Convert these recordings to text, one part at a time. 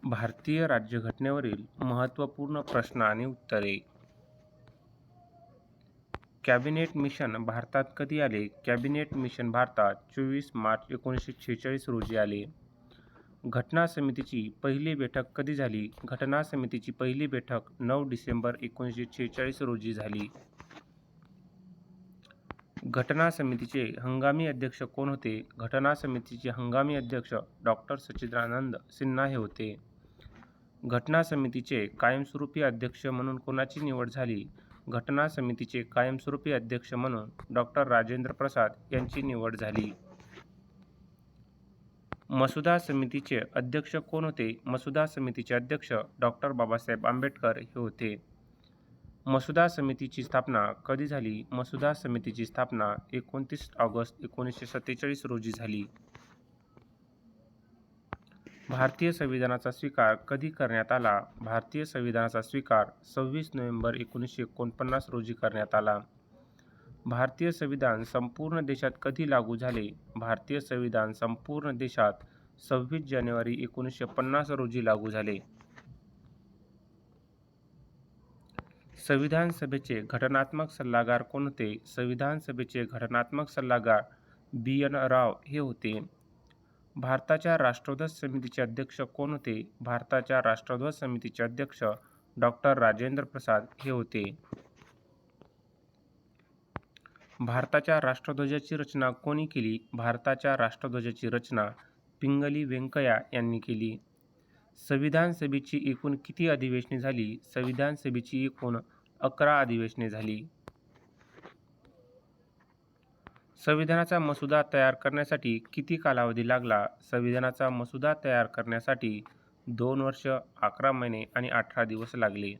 भारतीय राज्यघटनेवरील महत्त्वपूर्ण प्रश्न आणि उत्तरे. कॅबिनेट मिशन भारतात कधी आले? कॅबिनेट मिशन भारतात 24 मार्च 1946 रोजी आले. घटना समितीची पहिली बैठक कधी झाली? घटना समितीची पहिली बैठक 9 डिसेंबर 1946 रोजी झाली. घटना समितीचे हंगामी अध्यक्ष कोण होते? घटना समितीचे हंगामी अध्यक्ष डॉ. सच्चिदानंद सिन्हा हे होते. घटना समितीचे कायमस्वरूपी अध्यक्ष म्हणून कोणाची निवड झाली? घटना समितीचे कायमस्वरूपी अध्यक्ष म्हणून डॉ. राजेंद्र प्रसाद यांची निवड झाली. मसुदा समितीचे अध्यक्ष कोण होते? मसुदा समितीचे अध्यक्ष डॉ. बाबासाहेब आंबेडकर हे होते. मसुदा समितीची स्थापना कधी झाली? मसुदा समितीची स्थापना 29 ऑगस्ट 1947 रोजी झाली. भारतीय संविधानाचा स्वीकार कधी करण्यात आला? भारतीय संविधानाचा स्वीकार 26 नोव्हेंबर 1949 रोजी करण्यात आला. भारतीय संविधान संपूर्ण देशात कधी लागू झाले? भारतीय संविधान संपूर्ण देशात 26 जानेवारी 1950 रोजी लागू झाले. संविधान सभेचे घटनात्मक सल्लागार कोण होते? संविधान सभेचे घटनात्मक सल्लागार बी.एन. राव हे होते. भारताच्या राष्ट्रध्वज समितीचे अध्यक्ष कोण होते? भारताच्या राष्ट्रध्वज समितीचे अध्यक्ष डॉ. राजेंद्र प्रसाद हे होते. भारताच्या राष्ट्रध्वजाची रचना कोणी केली? भारताच्या राष्ट्रध्वजाची रचना पिंगली व्यंकय्या यांनी केली. संविधान सभेची एकूण किती अधिवेशने झाली? संविधान सभेची एकूण 11 अधिवेशने झाली. संविधानाचा मसुदा तयार करण्यासाठी किती कालावधी लागला? संविधानाचा मसुदा तयार करण्यासाठी 2 वर्ष, 11 महिने आणि 18 दिवस लागले.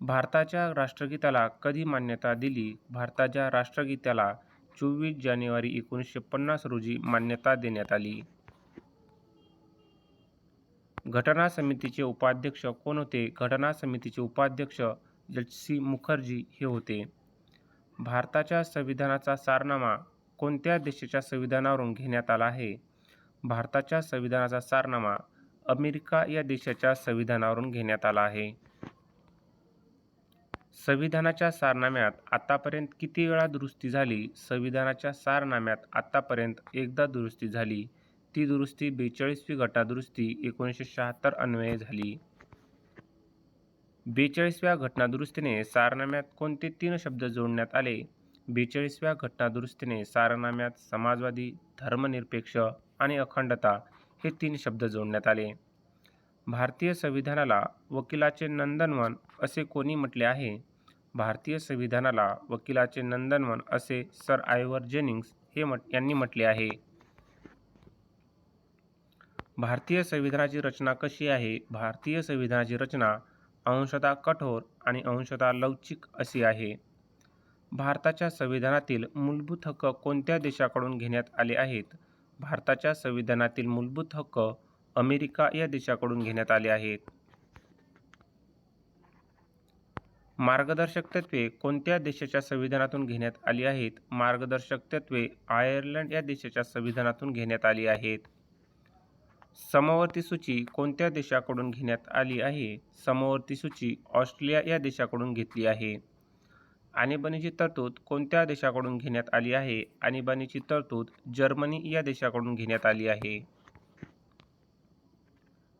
भारताच्या राष्ट्रगीताला कधी मान्यता दिली? भारताच्या राष्ट्रगीताला 24 जानेवारी 1950 रोजी मान्यता देण्यात आली. घटना समितीचे उपाध्यक्ष कोण होते? घटना समितीचे उपाध्यक्ष एच.सी. मुखर्जी हे होते. भारताच्या संविधानाचा सारनामा कोणत्या देशाच्या संविधानावरून घेण्यात आला आहे? भारताच्या संविधानाचा सारनामा अमेरिका या देशाच्या संविधानावरून घेण्यात आला आहे. संविधानाच्या सारनाम्यात आतापर्यंत किती वेळा दुरुस्ती झाली? संविधानाच्या सारनाम्यात आतापर्यंत एकदा दुरुस्ती झाली. ती दुरुस्ती 42वी घटनादुरुस्ती 1976 अन्वये झाली. 42व्या घटनादुरुस्तीने सारनाम्यात कोणते 3 शब्द जोडण्यात आले? 42व्या घटनादुरुस्तीने सारनाम्यात समाजवादी, धर्मनिरपेक्ष आणि अखंडता हे 3 शब्द जोडण्यात आले. भारतीय संविधानाला वकिलाचे नंदनवन असे कोणी म्हटले आहे? भारतीय संविधानाला वकिलाचे नंदनवन असे सर आयव्हर जेनिंग्स यांनी म्हटले आहे. भारतीय संविधानाची रचना कशी आहे? भारतीय संविधानाची रचना अंशतः कठोर आणि अंशतः लवचिक अशी आहे. भारताच्या संविधानातील मूलभूत हक्क कोणत्या देशाकडून घेण्यात आले आहेत? भारताच्या संविधानातील मूलभूत हक्क अमेरिका या देशाकडून घेण्यात आले आहेत. मार्गदर्शक तत्त्वे कोणत्या देशाच्या संविधानातून घेण्यात आली आहेत? मार्गदर्शक तत्त्वे आयर्लंड या देशाच्या संविधानातून घेण्यात आली आहेत. समवर्ती सूची कोणत्या देशाकडून घेण्यात आली आहे? समवर्ती सूची ऑस्ट्रेलिया या देशाकडून घेतली आहे. आणीबाणीची तरतूद कोणत्या देशाकडून घेण्यात आली आहे? आणीबाणीची तरतूद जर्मनी या देशाकडून घेण्यात आली आहे.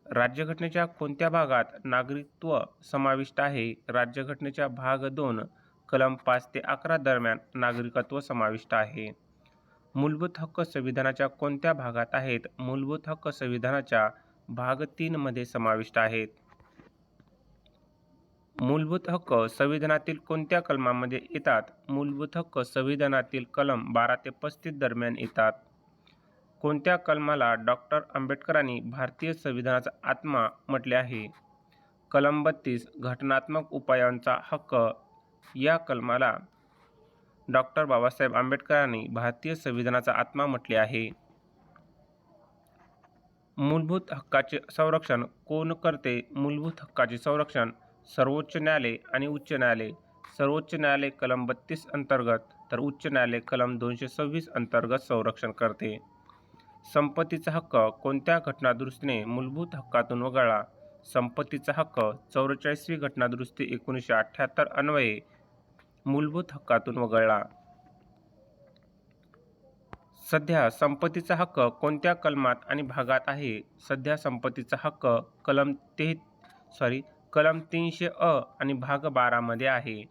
राज्यघटनेच्या कोणत्या भागात नागरिकत्व समाविष्ट आहे? राज्यघटनेच्या भाग 2 कलम 5 ते 11 दरम्यान नागरिकत्व समाविष्ट आहे. मूलभूत हक्क संविधानाच्या कोणत्या भागात आहेत? मूलभूत हक्क संविधानाच्या भाग 3 मध्ये समाविष्ट आहेत. मूलभूत हक्क संविधानातील कोणत्या कलमामध्ये येतात? मूलभूत हक्क संविधानातील कलम 12 ते 35 दरम्यान येतात. कोणत्या कलमाला डॉ. आंबेडकरांनी भारतीय संविधानाचा आत्मा म्हटले आहे? कलम 32 घटनात्मक उपायांचा हक्क या कलमाला डॉ. बाबासाहेब आंबेडकरांनी भारतीय संविधानाचा आत्मा म्हटले आहे. मूलभूत हक्काचे संरक्षण कोण करते? मूलभूत हक्काचे संरक्षण सर्वोच्च न्यायालय आणि उच्च न्यायालय. सर्वोच्च न्यायालय कलम 32 अंतर्गत तर उच्च न्यायालय कलम 226 अंतर्गत संरक्षण करते. संपत्तीचा हक्क कोणत्या घटनादुरुस्तीने मूलभूत हक्कातून वगळला? संपत्तीचा हक्क 44वी घटनादुरुस्ती 1978 अन्वये मूलभूत हक्कातून वगळला. सध्या संपत्तीचा हक्क कोणत्या कलमात आणि भागात आहे? सध्या संपत्तीचा हक्क कलम 300 अ आणि भाग 12 मध्ये आहे.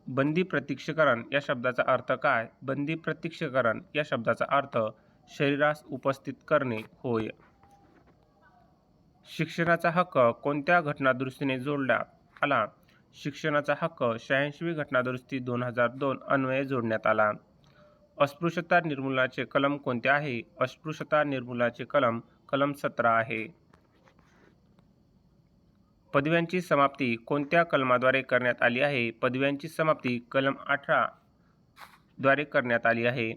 बंदी प्रत्यक्षीकरण या शब्दाचा अर्थ काय? बंदी प्रत्यक्षीकरण या शब्दाचा अर्थ शरीरास उपस्थित करणे होय. शिक्षणाचा हक्क कोणत्या घटनादुरुस्तीने जोडण्यात आला? शिक्षणाचा हक्क 86वी घटनादुरुस्ती 2002 अन्वये जोडण्यात आला. अस्पृश्यता निर्मूलनाचे कलम कोणते आहे? अस्पृश्यता निर्मूलनाचे कलम 17 आहे. पदव्यांची समाप्ती कोणत्या कलमाद्वारे करण्यात आली आहे? पदव्यांची समाप्ती कलम 18 द्वारे करण्यात आली आहे.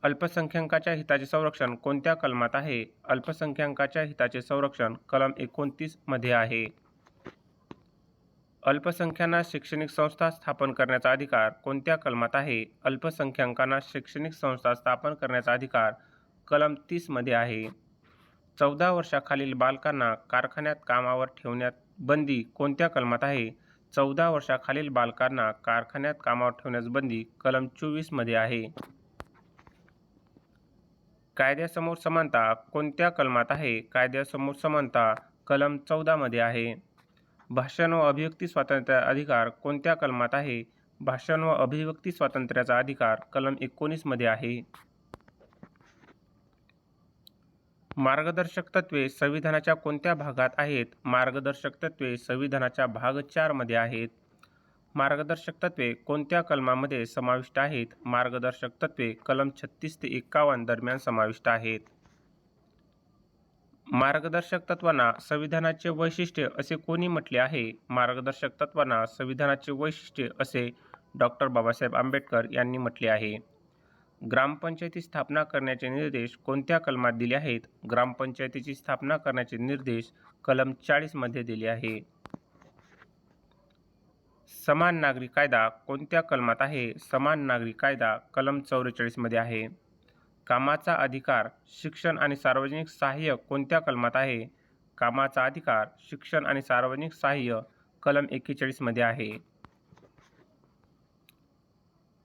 अल्पसंख्याकांच्या हिताचे संरक्षण कोणत्या कलमात आहे? अल्पसंख्याकांच्या हिताचे संरक्षण कलम 29 मध्ये आहे. अल्पसंख्यांना शैक्षणिक संस्था स्थापन करण्याचा अधिकार कोणत्या कलमात आहे? अल्पसंख्याकांना शैक्षणिक संस्था स्थापन करण्याचा अधिकार कलम 30 मध्ये आहे. 14 वर्षाखालील बालकांना कारखान्यात कामावर ठेवण्यात बंदी कोणत्या कलमात आहे? 14 वर्षाखालील बालकांना कारखान्यात कामावर ठेवण्यास बंदी कलम 24 मध्ये आहे. कायद्यासमोर समानता कोणत्या कलमात आहे? कायद्यासमोर समानता कलम 14 मध्ये आहे. भाषण व अभिव्यक्ती स्वातंत्र्याचा अधिकार कोणत्या कलमात आहे? भाषण व अभिव्यक्ती स्वातंत्र्याचा अधिकार कलम 19 मध्ये आहे. मार्गदर्शक तत्त्वे संविधानाच्या कोणत्या भागात आहेत? मार्गदर्शक तत्त्वे संविधानाच्या भाग 4 मध्ये आहेत. मार्गदर्शक तत्त्वे कोणत्या कलमामध्ये समाविष्ट आहेत? मार्गदर्शक तत्त्वे कलम 36 ते 51 दरम्यान समाविष्ट आहेत. मार्गदर्शक तत्त्वांना संविधानाचे वैशिष्ट्य असे कोणी म्हटले आहे? मार्गदर्शक तत्त्वांना संविधानाचे वैशिष्ट्य असे डॉ. बाबासाहेब आंबेडकर यांनी म्हटले आहे. ग्रामपंचायती स्थापना करण्याचे निर्देश कोणत्या कलमात दिले आहेत? ग्रामपंचायतीची स्थापना करण्याचे निर्देश कलम 40 मध्ये दिले आहे. समान नागरी कायदा कोणत्या कलमात आहे? समान नागरी कायदा कलम 44 मध्ये आहे. कामाचा अधिकार, शिक्षण आणि सार्वजनिक सहाय्य कोणत्या कलमात आहे? कामाचा अधिकार, शिक्षण आणि सार्वजनिक सहाय्य कलम 41 मध्ये आहे.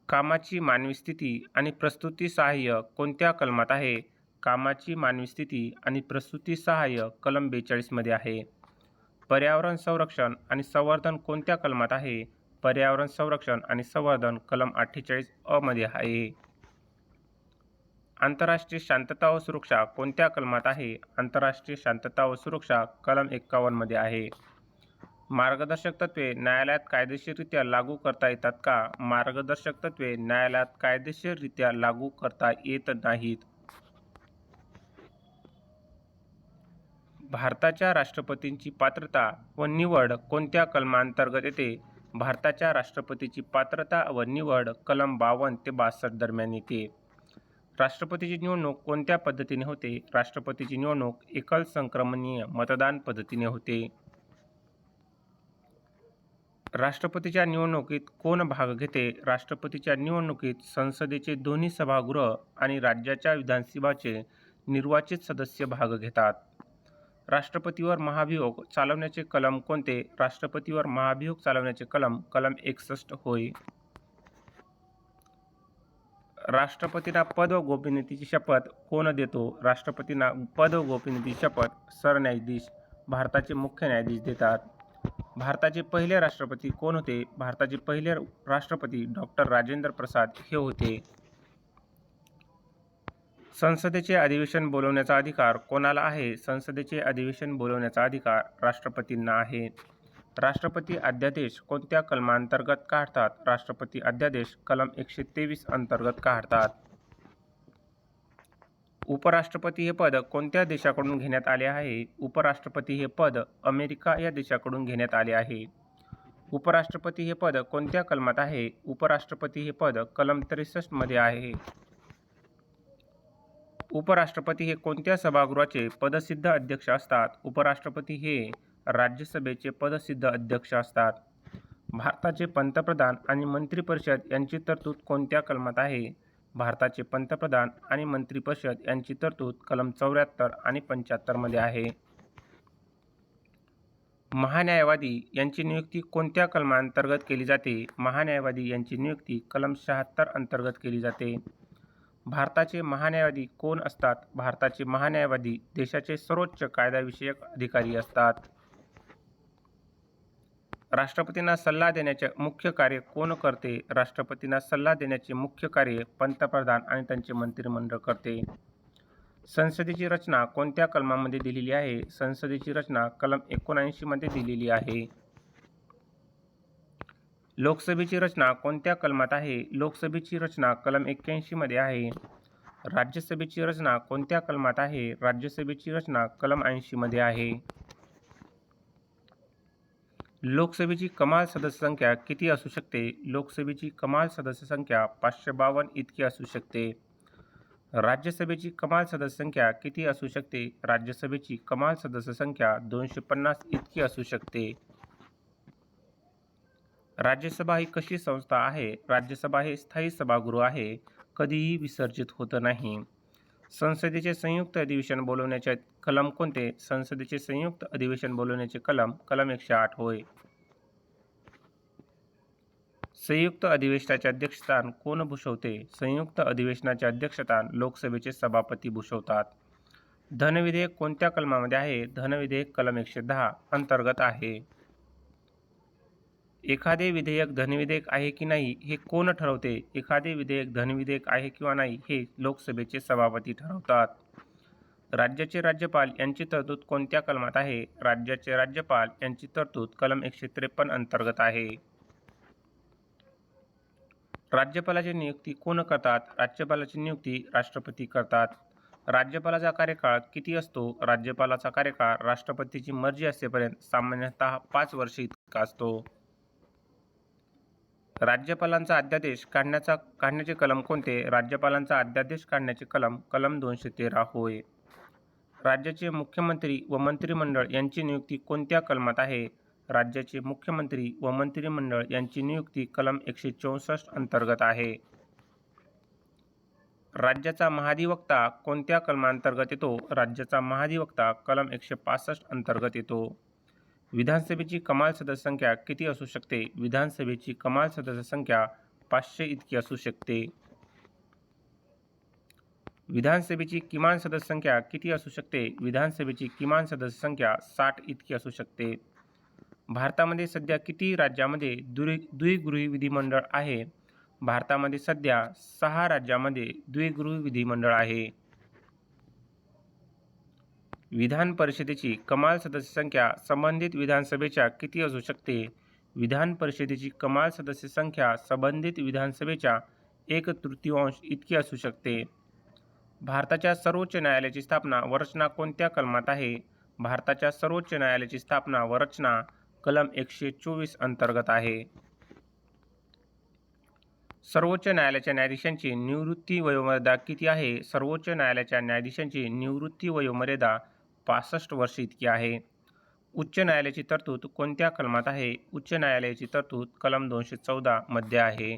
कामाची मानवी स्थिती आणि प्रस्तुती सहाय्य कोणत्या कलमात आहे? कामाची मानवी स्थिती आणि प्रस्तुती सहाय्य कलम 42 मध्ये आहे. पर्यावरण संरक्षण आणि संवर्धन कोणत्या कलमात आहे? पर्यावरण संरक्षण आणि संवर्धन कलम 48 अ मध्ये आहे. आंतरराष्ट्रीय शांतता व सुरक्षा कोणत्या कलमात आहे? आंतरराष्ट्रीय शांतता व सुरक्षा कलम 51 मध्ये आहे. मार्गदर्शक तत्त्वे न्यायालयात कायदेशीररित्या लागू करता येतात का? मार्गदर्शक तत्त्वे न्यायालयात कायदेशीररित्या लागू करता येत नाहीत. भारताच्या राष्ट्रपतींची पात्रता व निवड कोणत्या कलमांतर्गत येते? भारताच्या राष्ट्रपतीची पात्रता व निवड कलम 52 ते 62 दरम्यान येते. राष्ट्रपतीची निवडणूक कोणत्या पद्धतीने होते? राष्ट्रपतीची निवडणूक एकल संक्रमणीय मतदान पद्धतीने होते. राष्ट्रपतीच्या निवडणुकीत कोण भाग घेते? राष्ट्रपतीच्या निवडणुकीत संसदेचे दोन्ही सभागृह आणि राज्याच्या विधानसभाचे निर्वाचित सदस्य भाग घेतात. राष्ट्रपतीवर महाभियोग चालवण्याचे कलम कोणते? राष्ट्रपतीवर महाभियोग चालवण्याचे कलम 61 होय. राष्ट्रपतींना पद व गोपनीयतेची शपथ कोण देतो? राष्ट्रपतींना पद व गोपनीयतेची शपथ सरन्यायाधीश, भारताचे मुख्य न्यायाधीश देतात. भारताचे पहिले राष्ट्रपती कोण होते? भारताचे पहिले राष्ट्रपती डॉ. राजेंद्र प्रसाद हे होते. संसदेचे अधिवेशन बोलवण्याचा अधिकार कोणाला आहे? संसदेचे अधिवेशन बोलवण्याचा अधिकार राष्ट्रपतींना आहे. राष्ट्रपती अध्यादेश कोणत्या कलमांतर्गत काढतात? राष्ट्रपती अध्यादेश कलम 123 अंतर्गत काढतात. उपराष्ट्रपती हे पद कोणत्या देशाकडून घेण्यात आले आहे? उपराष्ट्रपती हे पद अमेरिका या देशाकडून घेण्यात आले आहे. उपराष्ट्रपती हे पद कोणत्या कलमात आहे? उपराष्ट्रपती हे पद कलम 63 मध्ये आहे. उपराष्ट्रपती हे कोणत्या सभागृहाचे पदसिद्ध अध्यक्ष असतात? उपराष्ट्रपती हे राज्यसभेचे पदसिद्ध अध्यक्ष असतात. भारताचे पंतप्रधान आणि मंत्रिपरिषद यांची तरतूद कोणत्या कलमात आहे? भारताचे पंतप्रधान आणि मंत्रिपरिषद यांची तरतूद कलम 74 आणि 75 मध्ये आहे. महान्यायवादी यांची नियुक्ती कोणत्या कलमांतर्गत केली जाते? महान्यायवादी यांची नियुक्ती कलम 76 अंतर्गत केली जाते. भारताचे महान्यायवादी कोण असतात? भारताचे महान्यायवादी देशाचे सर्वोच्च कायदाविषयक अधिकारी असतात. राष्ट्रपतींना सल्ला देण्याचे मुख्य कार्य कोण करते? राष्ट्रपतींना सल्ला देण्याचे मुख्य कार्य पंतप्रधान आणि त्यांचे मंत्रिमंडळ करते. संसदेची रचना कोणत्या कलमामध्ये दिलेली आहे? संसदेची रचना कलम 79 मध्ये दिलेली आहे. लोकसभेची रचना कोणत्या कलमात आहे? लोकसभेची रचना कलम 81 मध्ये आहे. राज्यसभेची रचना कोणत्या कलमात आहे? राज्यसभेची रचना कलम 80 मध्ये आहे. लोकसभेची कमाल सदस्य संख्या किती असू शकते? लोकसभेची कमाल सदस्य संख्या 552 इतकी असू शकते. राज्यसभेची कमाल सदस्य संख्या किती असू शकते? राज्यसभेची कमाल सदस्य संख्या 250 इतकी असू शकते. राज्यसभा ही कशी संस्था आहे? राज्यसभा हे स्थायी सभागृह आहे, कधीही विसर्जित होत नाही. संसदेचे संयुक्त अधिवेशन बोलवण्याचे कलम कोणते? संसदेचे संयुक्त अधिवेशन बोलवण्याचे कलम 108 होय. संयुक्त अधिवेशनाचे अध्यक्षस्थान कोण भूषवते? संयुक्त अधिवेशनाचे अध्यक्षस्थान लोकसभेचे सभापती भूषवतात. धनविधेयक कोणत्या कलमामध्ये आहे? धनविधेयक कलम 110 अंतर्गत आहे. एखादे विधेयक धनविधेयक आहे की नाही हे कोण ठरवते? एखादे विधेयक धनविधेयक आहे किंवा नाही हे लोकसभेचे सभापती ठरवतात. राज्याचे राज्यपाल यांची तरतूद कोणत्या कलमात आहे? राज्याचे राज्यपाल यांची तरतूद कलम 153 अंतर्गत आहे. राज्यपालाची नियुक्ती कोण करतात? राज्यपालाची नियुक्ती राष्ट्रपती करतात. राज्यपालाचा कार्यकाळ किती असतो? राज्यपालाचा कार्यकाळ राष्ट्रपतीची मर्जी असेपर्यंत सामान्यतः 5 वर्षे इतका असतो. राज्यपालांचा अध्यादेश काढण्याचे कलम कोणते? राज्यपालांचा अध्यादेश काढण्याचे कलम 213 होय. राज्याचे मुख्यमंत्री व मंत्रिमंडळ यांची नियुक्ती कोणत्या कलमात आहे? राज्याचे मुख्यमंत्री व मंत्रिमंडळ यांची नियुक्ती कलम 164 अंतर्गत आहे. राज्याचा महाधिवक्ता कोणत्या कलमांतर्गत येतो? राज्याचा महाधिवक्ता कलम 165 अंतर्गत येतो. विधानसभेची कमाल सदस्य संख्या किती असू शकते? विधानसभेची कमाल सदस्य संख्या 500 इतकी असू शकते. विधानसभेची किमान सदस्य संख्या किती असू शकते? विधानसभेची किमान सदस्य संख्या 60 इतकी असू शकते. भारतामध्ये सध्या किती राज्यामध्ये द्विगृही विधिमंडळ आहे? भारतामध्ये सध्या 6 राज्यांमध्ये द्विगृही विधिमंडळ आहे. विधान परिषदेची कमाल सदस्य संख्या संबंधित विधानसभेच्या किती असू शकते? विधान परिषदेची कमाल सदस्य संख्या संबंधित विधानसभेच्या 1/3 इतकी असू शकते. भारताच्या सर्वोच्च न्यायालयाची स्थापना व रचना कोणत्या कलमात आहे? भारताच्या सर्वोच्च न्यायालयाची स्थापना व रचना कलम 124 अंतर्गत आहे. सर्वोच्च न्यायालयाच्या न्यायाधीशांची निवृत्ती वयोमर्यादा किती आहे? सर्वोच्च न्यायालयाच्या न्यायाधीशांची निवृत्ती वयोमर्यादा 65 वर्षे इतकी आहे. उच्च न्यायालयाची तरतूद कोणत्या कलमात आहे? उच्च न्यायालयाची तरतूद कलम 214 मध्ये आहे.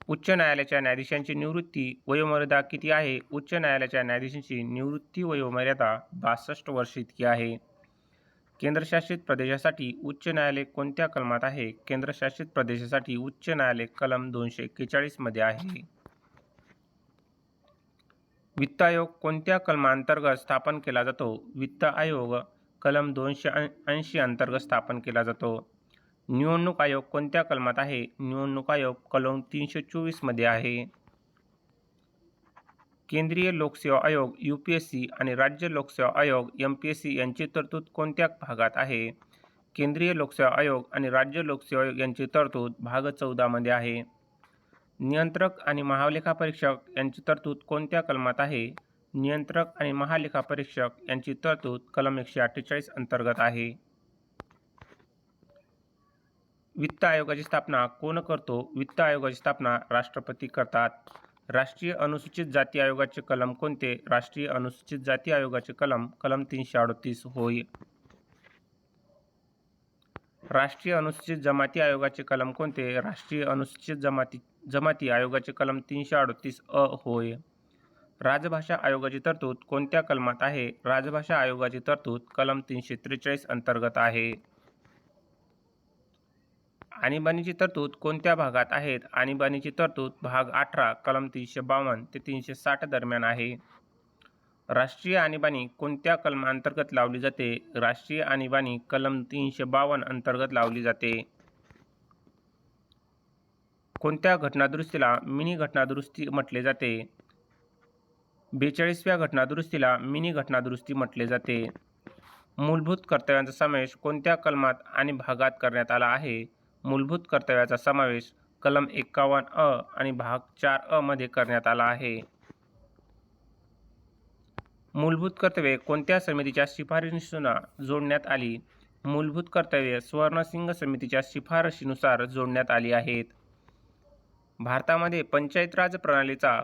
उच्च न्यायालयाच्या न्यायाधीशांची निवृत्ती वयोमर्यादा किती आहे? उच्च न्यायालयाच्या न्यायाधीशांची निवृत्ती वयोमर्यादा 62 वर्षे इतकी आहे. केंद्रशासित प्रदेशासाठी उच्च न्यायालय कोणत्या कलमात आहे? केंद्रशासित प्रदेशासाठी उच्च न्यायालय कलम 241 मध्ये आहे. वित्त आयोग कोणत्या कलमांतर्गत स्थापन केला जातो? वित्त आयोग कलम 280 अंतर्गत स्थापन केला जातो. निवडणूक आयोग कोणत्या कलमात आहे? निवडणूक आयोग कलम 324 मध्ये आहे. केंद्रीय लोकसेवा आयोग UPSC आणि राज्य लोकसेवा आयोग MPSC यांची तरतूद कोणत्या भागात आहे? केंद्रीय लोकसेवा आयोग आणि राज्य लोकसेवा आयोग यांची तरतूद भाग 14 मध्ये आहे. नियंत्रक आणि महालेखापरीक्षक यांची तरतूद कोणत्या कलमात आहे? नियंत्रक आणि महालेखापरीक्षक यांची तरतूद कलम 148 अंतर्गत आहे. वित्त आयोगाची स्थापना कोण करतो? वित्त आयोगाची स्थापना राष्ट्रपती करतात. राष्ट्रीय अनुसूचित जाती आयोगाचे कलम कोणते? राष्ट्रीय अनुसूचित जाती आयोगाचे कलम 338 होय. राष्ट्रीय अनुसूचित जमाती आयोगाचे कलम कोणते? राष्ट्रीय अनुसूचित जमाती आयोगाचे कलम 338 होय. राजभाषा आयोगाची तरतूद कोणत्या कलमात आहे? राजभाषा आयोगाची तरतूद कलम 343 अंतर्गत आहे. आणीबाणीची तरतूद कोणत्या भागात आहेत? आणीबाणीची तरतूद भाग 18 कलम 352 ते 360 दरम्यान आहे. राष्ट्रीय आणीबाणी कोणत्या कलमांतर्गत लावली जाते? राष्ट्रीय आणीबाणी कलम 352 अंतर्गत लावली जाते. कोणत्या घटनादुरुस्तीला मिनी घटनादुरुस्ती म्हटले जाते? 42व्या घटनादुरुस्तीला मिनी घटनादुरुस्ती म्हटले जाते. मूलभूत कर्तव्यांचा समावेश कोणत्या कलमात आणि भागात करण्यात आला आहे? मूलभूत कर्तव्याचा समावेश कलम 51 आणि भाग 4 मध्ये करण्यात आला आहे. मूलभूत कर्तव्ये कोणत्या समितीच्या शिफारशीनुसार जोडण्यात आली? मूलभूत कर्तव्ये स्वर्णसिंग समितीच्या शिफारशीनुसार जोडण्यात आली आहेत. भारतामध्ये पंचायत राज प्रणालीचा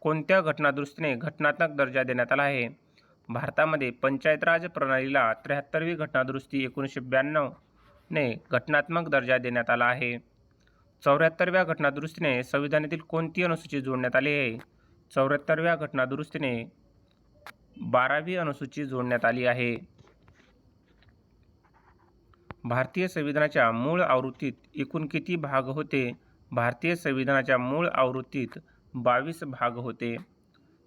कोणत्या घटनादुरुस्तीने घटनात्मक दर्जा देण्यात आला आहे? भारतामध्ये पंचायत राज प्रणालीला 73वी घटनादुरुस्ती 1992 ने घटनात्मक दर्जा देण्यात आला आहे. 74व्या घटनादुरुस्तीने संविधानातील कोणती अनुसूची जोडण्यात आली आहे? 74व्या घटनादुरुस्तीने 12वी अनुसूची जोडण्यात आली आहे. भारतीय संविधानाच्या मूळ आवृत्तीत एकूण किती भाग होते? भारतीय संविधानाच्या मूळ आवृत्तीत 22 भाग होते.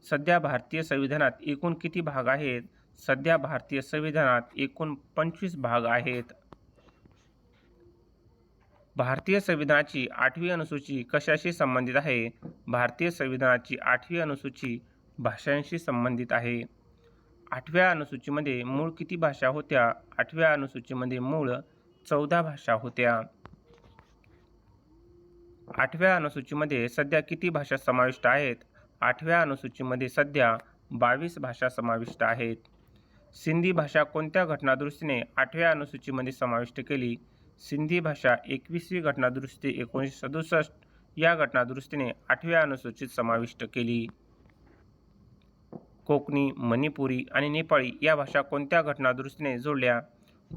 सध्या भारतीय संविधानात एकूण किती भाग आहेत? सध्या भारतीय संविधानात एकूण 25 भाग आहेत. भारतीय संविधानाची 8वी अनुसूची कशाशी संबंधित आहे? भारतीय संविधानाची 8वी अनुसूची भाषांशी संबंधित आहे. 8व्या अनुसूचीमध्ये मूळ किती भाषा होत्या? 8व्या अनुसूचीमध्ये मूळ 14 भाषा होत्या. 8व्या अनुसूचीमध्ये सध्या किती भाषा समाविष्ट आहेत? 8व्या अनुसूचीमध्ये सध्या 22 भाषा समाविष्ट आहेत. सिंधी भाषा कोणत्या घटनादुरुस्तीने 8व्या अनुसूचीमध्ये समाविष्ट केली? सिंधी भाषा 21वी घटनादुरुस्ती 1967 या घटनादुरुस्तीने 8व्या अनुसूचीत समाविष्ट केली. कोकणी, मणिपुरी आणि नेपाळी या भाषा कोणत्या घटनादुरुस्तीने जोडल्या?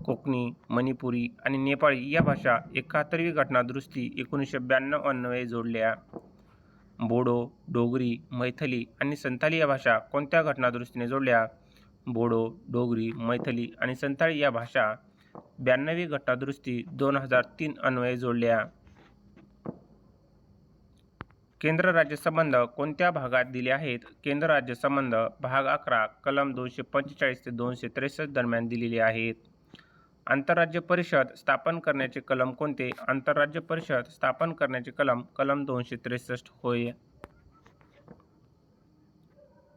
कोकणी, मणिपुरी आणि नेपाळी या भाषा 71वी घटनादुरुस्ती 1992 अन्वये जोडल्या. बोडो, डोगरी, मैथिली आणि संथाली या भाषा कोणत्या घटनादुरुस्तीने जोडल्या? बोडो, डोगरी, मैथिली आणि संथाली या भाषा 92वी घटनादुरुस्ती 2003 अन्वये जोडल्या. केंद्र राज्य संबंध कोणत्या भागात दिले आहेत? केंद्र राज्य संबंध भाग 11 कलम 245 ते 263 दरम्यान दिलेले आहेत. आंतरराज्य परिषद स्थापन करण्याचे कलम कोणते? आंतरराज्य परिषद स्थापन करण्याचे कलम 263 होय.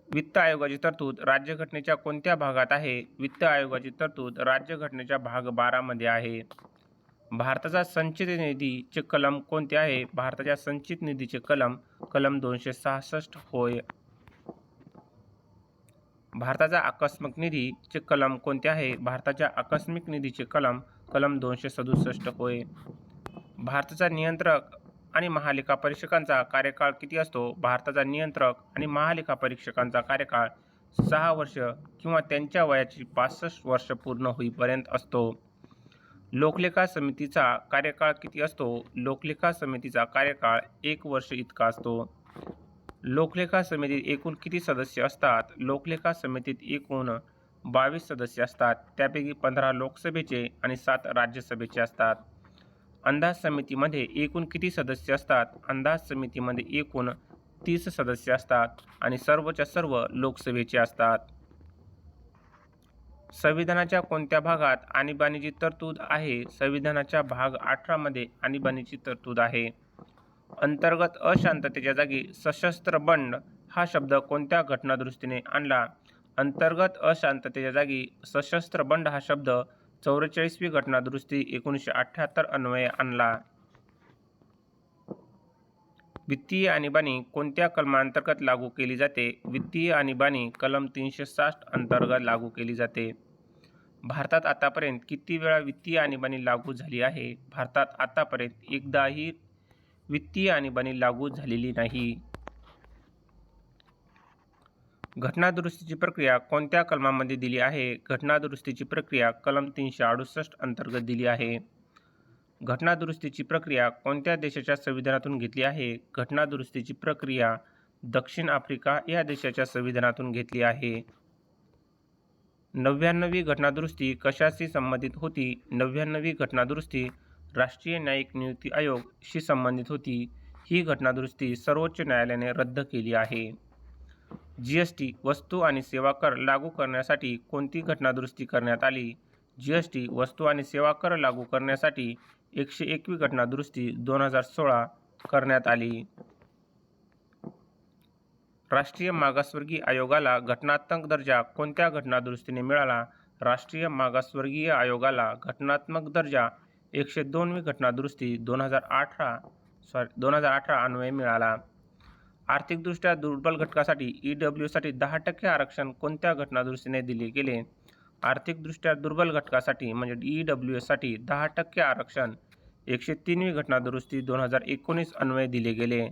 वित्त आयोगाची तरतूद राज्यघटनेच्या कोणत्या भागात आहे? वित्त आयोगाची तरतूद राज्यघटनेच्या भाग 12 मध्ये आहे. भारताचा संचित निधीचे कलम कोणते आहे? भारताच्या संचित निधीचे कलम 266 होय. भारताचा आकस्मिक निधीचे कलम कोणते आहे? भारताच्या आकस्मिक निधीचे कलम 267 होय. भारताचा नियंत्रक आणि महालेखा परीक्षकांचा कार्यकाळ किती असतो? भारताचा नियंत्रक आणि महालेखा परीक्षकांचा कार्यकाळ 6 वर्ष किंवा त्यांच्या वयाची 65 वर्ष पूर्ण होईपर्यंत असतो. लोकलेखा समितीचा कार्यकाळ किती असतो? लोकलेखा समितीचा कार्यकाळ 1 वर्ष इतका असतो. लोकलेखा समितीत एकूण किती सदस्य असतात? लोकलेखा समितीत एकूण 22 सदस्य असतात. त्यापैकी 15 लोकसभेचे आणि 7 राज्यसभेचे असतात. अंदाज समितीमध्ये एकूण किती सदस्य असतात? अंदाज समितीमध्ये एकूण 30 सदस्य असतात आणि सर्वच्या सर्व लोकसभेचे असतात. संविधानाच्या कोणत्या भागात आणीबाणीची तरतूद आहे? संविधानाच्या भाग 18 मध्ये आणीबाणीची तरतूद आहे. अंतर्गत अशांततेच्या जागी सशस्त्र बंड हा शब्द कोणत्या घटनादुरुस्तीने आणला? अंतर्गत अशांततेच्या जागी सशस्त्र बंड हा शब्द 44वी घटनादुरुस्ती 1978 अन्वये आणला. वित्तीय आणीबाणी कोणत्या कलमांतर्गत लागू केली जाते? वित्तीय आणीबाणी कलम 360 अंतर्गत लागू केली जाते. भारतात आतापर्यंत किती वेळा वित्तीय आणीबाणी लागू झाली आहे? भारतात आतापर्यंत एकदाही वित्तीय आणीबाणी लागू झालेली नाही. घटनादुरुस्तीची प्रक्रिया कोणत्या कलमामध्ये दिली आहे? घटनादुरुस्तीची प्रक्रिया कलम 368 अंतर्गत दिली आहे. घटनादुरुस्तीची प्रक्रिया कोणत्या देशाच्या संविधानातून घेतली आहे? घटनादुरुस्तीची प्रक्रिया दक्षिण आफ्रिका या देशाच्या संविधानातून घेतली आहे. 99वी घटनादुरुस्ती कशाशी संबंधित होती? 99वी घटनादुरुस्ती राष्ट्रीय न्यायिक नियुक्ती आयोग शी संबंधित होती. ही घटनादुरुस्ती सर्वोच्च न्यायालयाने रद्द केली आहे. जीएसटी वस्तू आणि सेवा कर लागू करण्यासाठी कोणती घटनादुरुस्ती करण्यात आली? जीएसटी वस्तू आणि सेवा कर लागू करण्यासाठी 101वी घटनादुरुस्ती 2016 करण्यात आली. राष्ट्रीय मागासवर्गीय आयोगाला घटनात्मक दर्जा कोणत्या घटनादुरुस्तीने मिळाला? राष्ट्रीय मागासवर्गीय आयोगाला घटनात्मक दर्जा 102वी घटनादुरुस्ती 2018 अन्वये मिळाला. आर्थिकदृष्ट्या दुर्बल घटकासाठी ईडब्ल्यूसाठी 10% आरक्षण कोणत्या घटनादुरुस्तीने दिले गेले? आर्थिकदृष्ट्या दुर्बल घटकासाठी म्हणजे ईडब्ल्यूएससाठी 10% आरक्षण 103वी घटनादुरुस्ती 2019 अन्वये दिले गेले.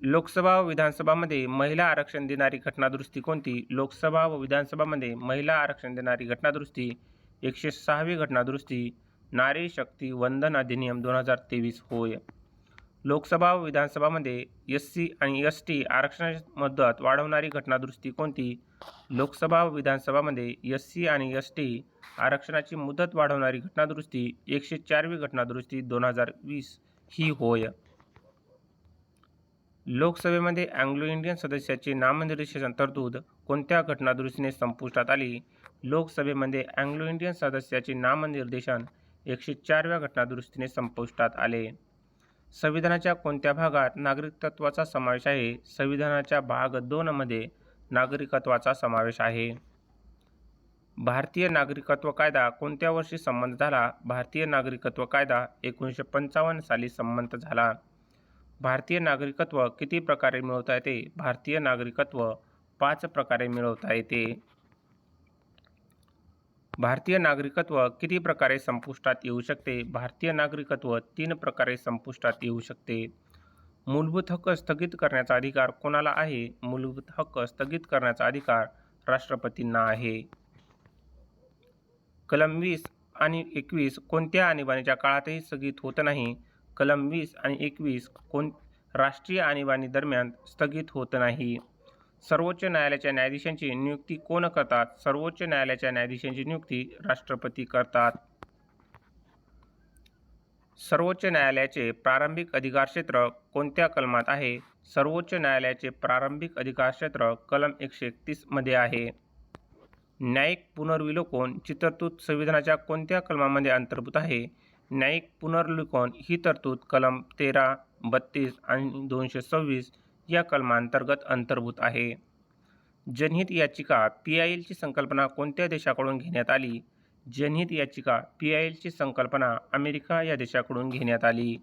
लोकसभा व विधानसभामध्ये महिला आरक्षण देणारी घटनादुरुस्ती कोणती? लोकसभा व विधानसभामध्ये महिला आरक्षण देणारी घटनादुरुस्ती 106वी घटनादुरुस्ती नारी शक्ती वंदन अधिनियम 2023 होय. लोकसभा व विधानसभामध्ये एससी आणि एसटी आरक्षणाची मुदत वाढवणारी घटनादुरुस्ती कोणती? लोकसभा व विधानसभामध्ये एससी आणि एसटी आरक्षणाची मुदत वाढवणारी घटनादुरुस्ती 104वी घटनादुरुस्ती 2020 ही होय. लोकसभेमध्ये अँग्लो इंडियन सदस्याचे नामनिर्देशन तरतूद कोणत्या घटनादुरुस्तीने संपुष्टात आली? लोकसभेमध्ये अँग्लो इंडियन सदस्याचे नामनिर्देशन 104व्या घटनादुरुस्तीने संपुष्टात आले. संविधानाच्या कोणत्या भागात नागरिकत्वाचा समावेश आहे? संविधानाच्या भाग 2 मध्ये नागरिकत्वाचा समावेश आहे. भारतीय नागरिकत्व कायदा कोणत्या वर्षी संमत झाला? भारतीय नागरिकत्व कायदा 1955 साली संमत झाला. भारतीय नागरिकत्व किती प्रकारे मिळवता येते? भारतीय नागरिकत्व 5 प्रकारे मिळवता येते. भारतीय नागरिकत्व किती प्रकारे संपुष्टात येऊ शकते? भारतीय नागरिकत्व 3 प्रकारे संपुष्टात येऊ शकते. मूलभूत हक्क स्थगित करण्याचा अधिकार कोणाला आहे? मूलभूत हक्क स्थगित करण्याचा अधिकार राष्ट्रपतींना आहे. कलम 20 आणि 21 कोणत्या आणीबाणीच्या काळातही स्थगित होत नाही? कलम 20 आणि 21 राष्ट्रीय आणीबाणी दरम्यान स्थगित होत नाही. सर्वोच्च न्यायालयाच्या न्यायाधीशांची नियुक्ती कोण करतात? सर्वोच्च न्यायालयाच्या न्यायाधीशांची नियुक्ती राष्ट्रपती करतात. सर्वोच्च न्यायालयाचे प्रारंभिक अधिकारक्षेत्र कोणत्या कलमात आहे? सर्वोच्च न्यायालयाचे प्रारंभिक अधिकारक्षेत्र कलम 131 मध्ये आहे. न्यायिक पुनर्विलोकन ची तरतूद संविधानाच्या कोणत्या कलमामध्ये अंतर्भूत आहे? न्यायिक पुनर्विलोकन ही तरतूद कलम 13, 32 आणि 226 या कलमांतर्गत अंतर्भूत आहे. जनहित याचिका PIL ची संकल्पना कोणत्या देशाकडून घेण्यात आली? जनहित याचिका PIL ची संकल्पना अमेरिका या देशाकडून घेण्यात आली.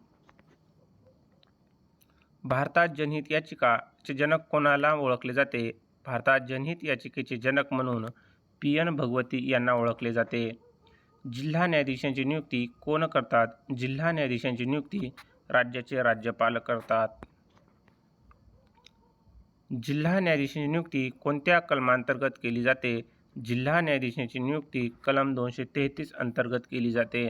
भारतात जनहित याचिकाचे जनक कोणाला ओळखले जाते? भारतात जनहित याचिकेचे जनक म्हणून PN भगवती यांना ओळखले जाते. जिल्हा न्यायाधीशांची नियुक्ती कोण करतात? जिल्हा न्यायाधीशांची नियुक्ती राज्याचे राज्यपाल करतात. जिल्हा न्यायाधीशांची नियुक्ती कोणत्या कलमांतर्गत केली जाते? जिल्हा न्यायाधीशांची नियुक्ती कलम 233 अंतर्गत केली जाते.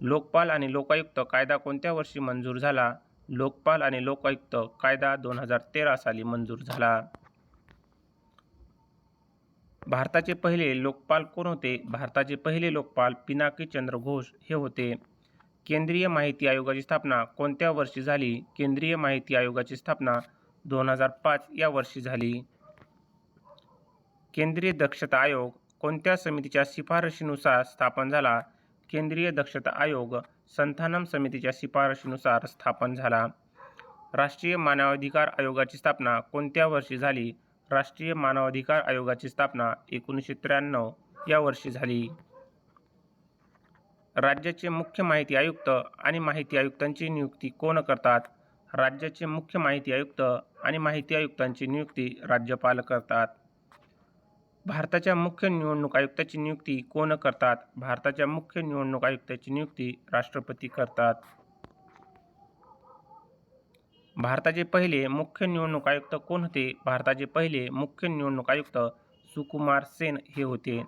लोकपाल आणि लोकायुक्त कायदा कोणत्या वर्षी मंजूर झाला? लोकपाल आणि लोकायुक्त कायदा 2013 साली मंजूर झाला. भारताचे पहिले लोकपाल कोण होते? भारताचे पहिले लोकपाल पिनाकी चंद्र घोष हे होते. केंद्रीय माहिती आयोगाची स्थापना कोणत्या वर्षी झाली? केंद्रीय माहिती आयोगाची स्थापना 2005 या वर्षी झाली. केंद्रीय दक्षता आयोग कोणत्या समितीच्या शिफारशीनुसार स्थापन झाला? केंद्रीय दक्षता आयोग संथानम समितीच्या शिफारशीनुसार स्थापन झाला. राष्ट्रीय मानवाधिकार आयोगाची स्थापना कोणत्या वर्षी झाली? राष्ट्रीय मानवाधिकार आयोगाची स्थापना 1993 या वर्षी झाली. राज्याचे मुख्य माहिती आयुक्त आणि माहिती आयुक्तांची नियुक्ती कोण करतात? राज्याचे मुख्य माहिती आयुक्त आणि माहिती आयुक्तांची नियुक्ती राज्यपाल करतात. भारताच्या मुख्य निवडणूक आयुक्ताची नियुक्ती कोण करतात? भारताच्या मुख्य निवडणूक आयुक्ताची नियुक्ती राष्ट्रपती करतात. भारताचे पहिले मुख्य निवडणूक आयुक्त कोण होते? भारताचे पहिले मुख्य निवडणूक आयुक्त सुकुमार सेन हे होते.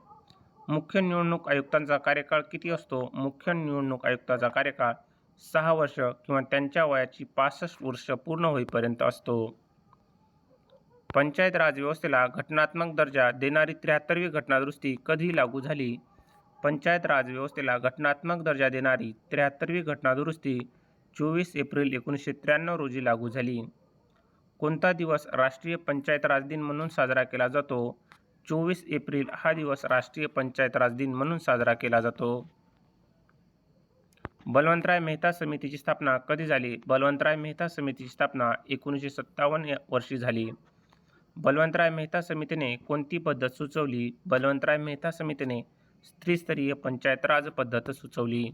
मुख्य निवडणूक आयुक्तांचा कार्यकाळ किती असतो? मुख्य निवडणूक आयुक्ताचा कार्यकाळ 6 वर्ष किंवा त्यांच्या वयाची 65 वर्ष पूर्ण होईपर्यंत असतो. पंचायत राज व्यवस्थेला घटनात्मक दर्जा देणारी 73वी घटनादुरुस्ती कधी लागू झाली? पंचायत राज व्यवस्थेला घटनात्मक दर्जा देणारी 73वी घटनादुरुस्ती 24 एप्रिल 1993 रोजी लागू झाली. कोणता दिवस राष्ट्रीय पंचायत राज दिन म्हणून साजरा केला जातो? 24 एप्रिल हा दिवस राष्ट्रीय पंचायत राज दिन म्हणून साजरा केला जातो. बलवंतराय मेहता समितीची स्थापना कधी झाली? बलवंतराय मेहता समितीची स्थापना 1957 वर्षी झाली. बलवंतराय मेहता समितीने कोणती पद्धत सुचवली? बलवंतराय मेहता समितीने त्रिस्तरीय पंचायत राज पद्धत सुचवली.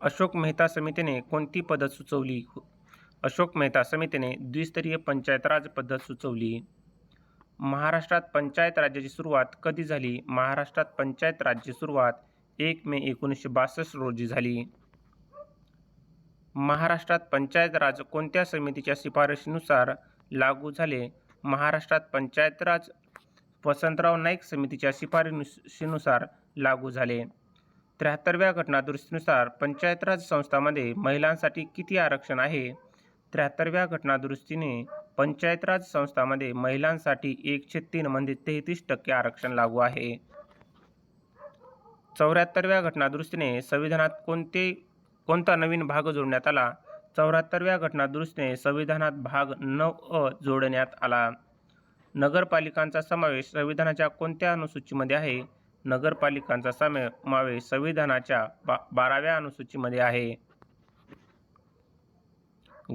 अशोक मेहता समितीने कोणती पद्धत सुचवली? अशोक मेहता समितीने द्विस्तरीय पंचायत राज पद्धत सुचवली. महाराष्ट्रात पंचायत राज्याची सुरुवात कधी झाली? महाराष्ट्रात पंचायत राज्याची सुरुवात 1 मे 1962 रोजी झाली. महाराष्ट्रात पंचायत राज कोणत्या समितीच्या शिफारशीनुसार लागू झाले? महाराष्ट्रात पंचायत राज वसंतराव नाईक समितीच्या शिफारशीनुसार लागू झाले. 73व्या घटनादुरुस्तीनुसार पंचायत राज संस्थांमध्ये महिलांसाठी किती आरक्षण आहे? 73व्या घटनादुरुस्तीने पंचायत राज संस्थांमध्ये महिलांसाठी 1/3 म्हणजे 33% आरक्षण लागू आहे. 74व्या घटनादुरुस्तीने संविधानात कोणता नवीन भाग जोडण्यात आला? 74व्या घटनादुरुस्तीने संविधानात भाग 9 जोडण्यात आला. नगरपालिकांचा समावेश संविधानाच्या कोणत्या अनुसूचीमध्ये आहे? नगरपालिकांचा समावेश संविधानाच्या 12व्या अनुसूचीमध्ये आहे.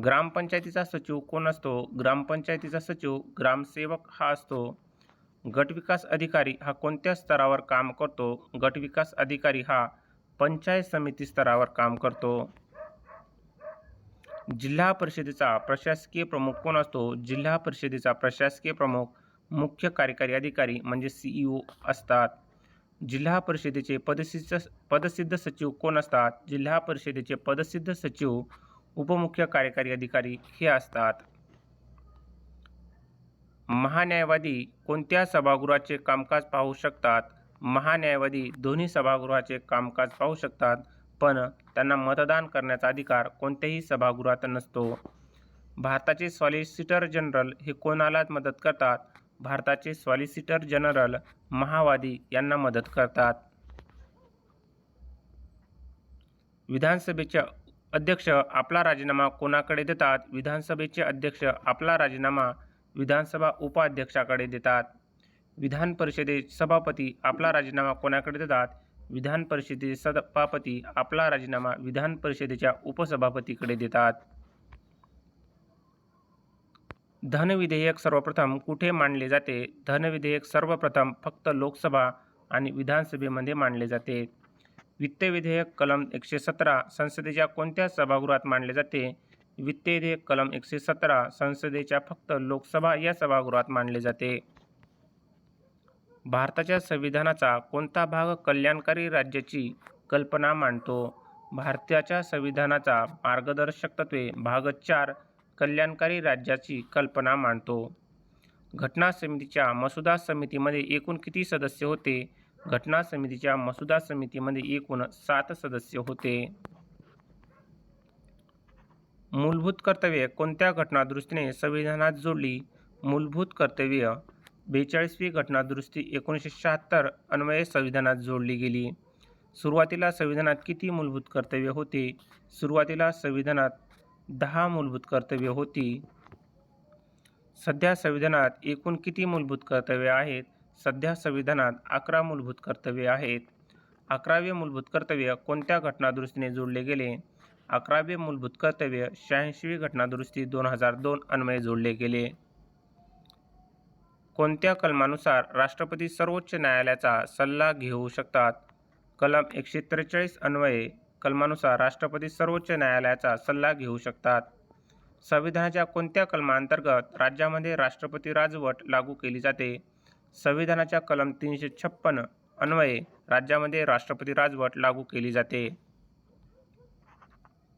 ग्रामपंचायतीचा सचिव कोण असतो? ग्रामपंचायतीचा सचिव ग्रामसेवक हा असतो. गटविकास अधिकारी हा कोणत्या स्तरावर काम करतो? गटविकास अधिकारी हा पंचायत समिती स्तरावर काम करतो. जिल्हा परिषदेचा प्रशासकीय प्रमुख कोण असतो? जिल्हा परिषदेचा प्रशासकीय प्रमुख मुख्य कार्यकारी अधिकारी म्हणजे CEO असतात. जिल्हा परिषदेचे पदसिद्ध सचिव कोण असतात? जिल्हा परिषदेचे पदसिद्ध सचिव उपमुख्य कार्यकारी अधिकारी हे असतात. महान्यायवादी कोणत्या सभागृहाचे कामकाज पाहू शकतात? महान्यायवादी दोन्ही सभागृहाचे कामकाज पाहू शकतात, पण त्यांना मतदान करण्याचा अधिकार कोणत्याही सभागृहात नसतो. भारताचे सॉलिसिटर जनरल हे कोणाला मदत करतात? भारताचे सॉलिसिटर जनरल महावादी यांना मदत करतात. विधानसभेचे अध्यक्ष आपला राजीनामा कोणाकडे देतात? विधानसभेचे अध्यक्ष आपला राजीनामा विधानसभा उपाध्यक्षाकडे देतात. विधान परिषदेचे सभापती आपला राजीनामा कोणाकडे देतात? विधान परिषदेचे सभापती आपला राजीनामा विधान परिषदेच्या उपसभापतीकडे देतात. धन विधेयक सर्वप्रथम कुठे मांडले जाते? धन विधेयक सर्वप्रथम फक्त लोकसभा आणि विधानसभेमध्ये मांडले जाते. वित्त विधेयक कलम 117 संसदेच्या कोणत्या सभागृहात मांडले जाते? वित्त विधेयक कलम 117 संसदेच्या फक्त लोकसभा या सभागृहात मांडले जाते. भारताच्या संविधानाचा कोणता भाग कल्याणकारी राज्याची कल्पना मांडतो? भारताच्या संविधानाचा मार्गदर्शक तत्त्वे भाग 4 कल्याणकारी राज्याची कल्पना मांडतो. घटना समितीच्या मसुदा समितीमध्ये एकूण किती सदस्य होते? घटना समितीच्या मसुदा समितीमध्ये एकूण 7 सदस्य होते. मूलभूत कर्तव्ये कोणत्या घटनादुरुस्तीने संविधानात जोडली? मूलभूत कर्तव्य 42वी घटनादुरुस्ती 1976 अन्वये संविधानात जोडली गेली. सुरुवातीला संविधानात किती मूलभूत कर्तव्ये होती? सुरुवातीला संविधानात 10 मूलभूत कर्तव्ये होती. सध्या संविधानात एकूण किती मूलभूत कर्तव्ये आहेत? सध्या संविधानात 11 मूलभूत कर्तव्ये आहेत. 11वे मूलभूत कर्तव्य कोणत्या घटनादुरुस्तीने जोडले गेले? 11वे मूलभूत कर्तव्य 86वी घटनादुरुस्ती 2002 अन्वये जोडले गेले. कोणत्या कलमानुसार राष्ट्रपती सर्वोच्च न्यायालयाचा सल्ला घेऊ शकतात? कलम 143 अन्वये कलमानुसार राष्ट्रपती सर्वोच्च न्यायालयाचा सल्ला घेऊ शकतात. संविधानाच्या कोणत्या कलमांतर्गत राज्यामध्ये राष्ट्रपती राजवट लागू केली जाते? संविधानाच्या कलम 356 अन्वये राज्यामध्ये राष्ट्रपती राजवट लागू केली जाते.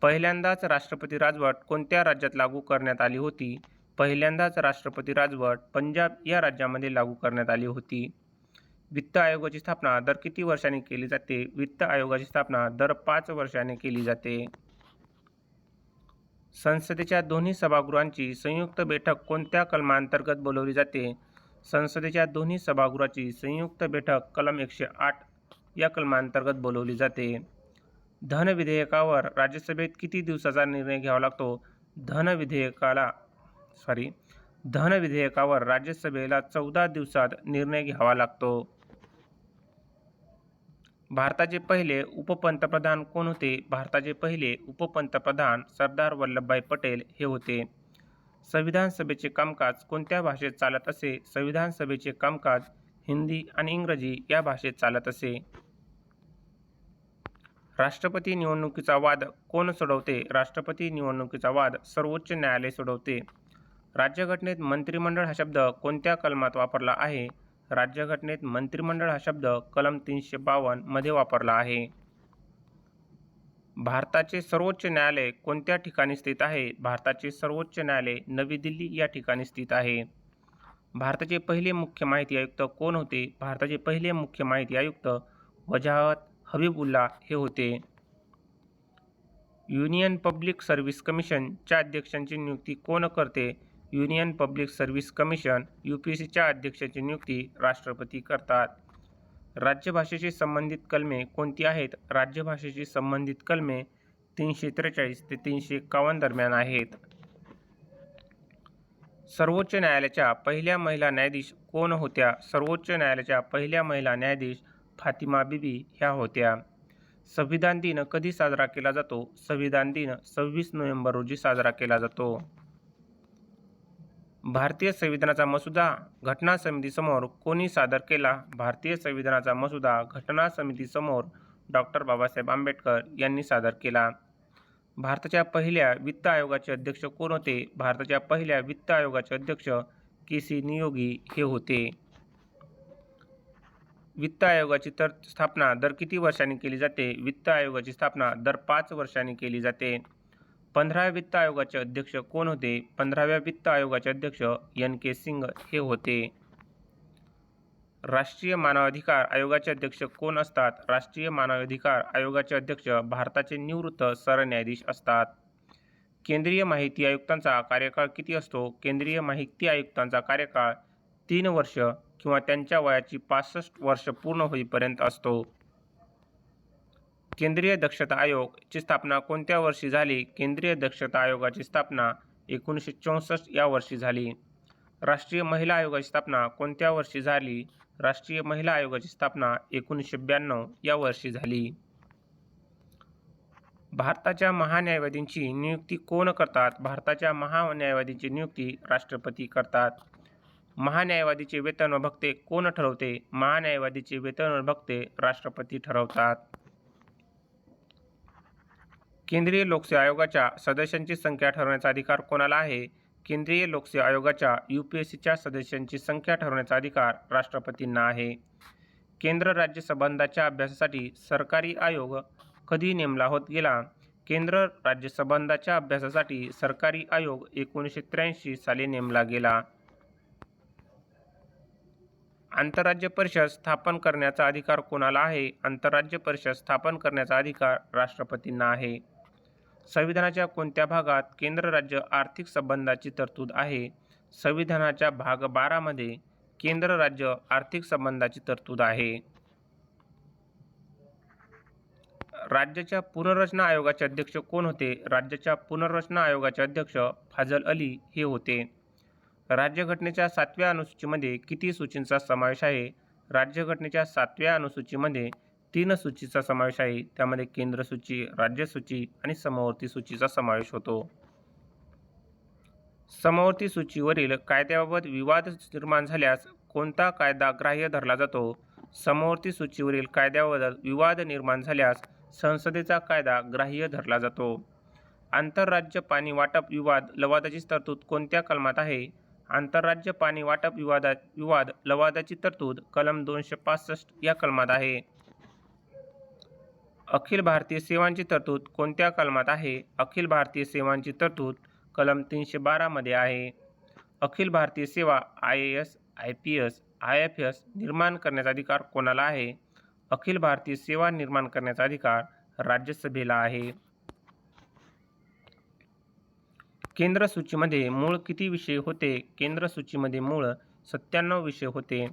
पहिल्यांदाच राष्ट्रपती राजवट कोणत्या राज्यात लागू करण्यात आली होती? पहिल्यांदाच राष्ट्रपती राजवट पंजाब या राज्यामध्ये लागू करण्यात आली होती. वित्त आयोगाची स्थापना दर किती वर्षांनी केली जाते? वित्त आयोगाची स्थापना दर 5 वर्षांनी केली जाते. संसदेच्या दोन्ही सभागृहांची संयुक्त बैठक कोणत्या कलमांतर्गत बोलावली जाते? संसदेच्या दोन्ही सभागृहाची संयुक्त बैठक कलम 108 या कलमांतर्गत बोलावली जाते. धन विधेयकावर राज्यसभेत किती दिवसाचा निर्णय घ्यावा लागतो? धन विधेयकावर राज्यसभेला 14 दिवसात निर्णय घ्यावा लागतो. भारताचे पहिले उपपंतप्रधान कोण होते? भारताचे पहिले उपपंतप्रधान सरदार वल्लभभाई पटेल हे होते. संविधान सभेचे कामकाज कोणत्या भाषेत चालत असे? संविधान सभेचे कामकाज हिंदी आणि इंग्रजी या भाषेत चालत असे. राष्ट्रपती निवडणुकीचा वाद कोण सोडवते? राष्ट्रपती निवडणुकीचा वाद सर्वोच्च न्यायालय सोडवते. राज्यघटनेत मंत्रिमंडळ हा शब्द कोणत्या कलमात वापरला आहे? राज्यघटनेत मंत्रिमंडळ हा शब्द कलम 352 मध्ये वापरला आहे. भारताचे सर्वोच्च न्यायालय कोणत्या ठिकाणी स्थित आहे? भारताचे सर्वोच्च न्यायालय नवी दिल्ली या ठिकाणी स्थित आहे. भारताचे पहिले मुख्य माहिती आयुक्त कोण होते? भारताचे पहिले मुख्य माहिती आयुक्त वजाहत हबीबुल्ला हे होते. युनियन पब्लिक सर्व्हिस कमिशन च्या अध्यक्षांची नियुक्ती कोण करते? युनियन पब्लिक सर्व्हिस कमिशन UPSCच्या अध्यक्षाची नियुक्ती राष्ट्रपती करतात. राज्यभाषेशी संबंधित कलमे कोणती आहेत? राज्यभाषेशी संबंधित कलमे 343 ते 351 दरम्यान आहेत. सर्वोच्च न्यायालयाच्या पहिल्या महिला न्यायाधीश कोण होत्या? सर्वोच्च न्यायालयाच्या पहिल्या महिला न्यायाधीश फातिमा बीबी ह्या होत्या. संविधान दिन कधी साजरा केला जातो? संविधान दिन 26 नोव्हेंबर रोजी साजरा केला जातो. भारतीय संविधानाचा मसुदा घटना समितीसमोर कोणी सादर केला? भारतीय संविधानाचा मसुदा घटना समितीसमोर डॉ. बाबासाहेब आंबेडकर यांनी सादर केला. भारताच्या पहिल्या वित्त आयोगाचे अध्यक्ष कोण होते? भारताच्या पहिल्या वित्त आयोगाचे अध्यक्ष KC नियोगी हे होते. वित्त आयोगाची स्थापना दर किती वर्षांनी केली जाते? वित्त आयोगाची स्थापना दर 5 वर्षांनी केली जाते. 15व्या वित्त आयोगाचे अध्यक्ष कोण होते? 15व्या वित्त आयोगाचे अध्यक्ष NK सिंग हे होते. राष्ट्रीय मानवाधिकार आयोगाचे अध्यक्ष कोण असतात? राष्ट्रीय मानवाधिकार आयोगाचे अध्यक्ष भारताचे निवृत्त सरन्यायाधीश असतात. केंद्रीय माहिती आयुक्तांचा कार्यकाळ किती असतो? केंद्रीय माहिती आयुक्तांचा कार्यकाळ 3 वर्ष किंवा त्यांच्या वयाची 65 वर्ष पूर्ण होईपर्यंत असतो. केंद्रीय दक्षता आयोग ची स्थापना कोणत्या वर्षी झाली? केंद्रीय दक्षता आयोगाची स्थापना 1964 या वर्षी झाली. राष्ट्रीय महिला आयोगाची स्थापना कोणत्या वर्षी झाली? राष्ट्रीय महिला आयोगाची स्थापना 1992 या वर्षी झाली. भारताच्या महान्यायवादींची नियुक्ती कोण करतात? भारताच्या महान्यायवादींची नियुक्ती राष्ट्रपती करतात. महान्यायवादीचे वेतन व भत्ते कोण ठरवते? महान्यायवादीचे वेतन व भत्ते राष्ट्रपती ठरवतात. केंद्रीय लोकसेवा आयोगाच्या सदस्यांची संख्या ठरवण्याचा अधिकार कोणाला आहे? केंद्रीय लोकसेवा आयोगाच्या UPSCच्या सदस्यांची संख्या ठरवण्याचा अधिकार राष्ट्रपतींना आहे. केंद्र राज्य संबंधाच्या अभ्यासासाठी सरकारी आयोग कधी नेमला होत गेला? केंद्र राज्य संबंधाच्या अभ्यासासाठी सरकारी आयोग 1983 साली नेमला गेला. आंतरराज्य परिषद स्थापन करण्याचा अधिकार कोणाला आहे? आंतरराज्य परिषद स्थापन करण्याचा अधिकार राष्ट्रपतींना आहे. संविधानाच्या कोणत्या भागात केंद्र राज्य आर्थिक संबंधाची तरतूद आहे? संविधानाच्या भाग 12 मध्ये केंद्र राज्य आर्थिक संबंधाची तरतूद आहे. राज्याच्या पुनर्रचना आयोगाचे अध्यक्ष कोण होते? राज्याच्या पुनर्रचना आयोगाचे अध्यक्ष फाजल अली हे होते. राज्यघटनेच्या 7व्या अनुसूचीमध्ये किती सूचींचा समावेश आहे? राज्यघटनेच्या 7व्या अनुसूचीमध्ये 3 सूचीचा समावेश आहे. त्यामध्ये केंद्र सूची, राज्य सूची आणि समवर्ती सूचीचा समावेश होतो. समवर्ती सूचीवरील कायद्याबाबत विवाद निर्माण झाल्यास कोणता कायदा ग्राह्य धरला जातो? समवर्ती सूचीवरील कायद्याबाबत विवाद निर्माण झाल्यास संसदेचा कायदा ग्राह्य धरला जातो. आंतरराज्य पाणी वाटप लवादाची तरतूद कोणत्या कलमात आहे? आंतरराज्य पाणी वाटप विवाद लवादाची तरतूद कलम 265 या कलमात आहे. अखिल भारतीय सेवांची तरतूद कोणत्या कलमात आहे? अखिल भारतीय सेवांची तरतूद कलम 312 मध्ये आहे. अखिल भारतीय सेवा IAS, IPS, IFS निर्माण करण्याचा अधिकार कोणाला आहे? अखिल भारतीय सेवा निर्माण करण्याचा अधिकार राज्यसभेला आहे. केंद्र सूचीमध्ये मूळ किती विषय होते? केंद्र सूचीमध्ये मूळ 97 विषय होते.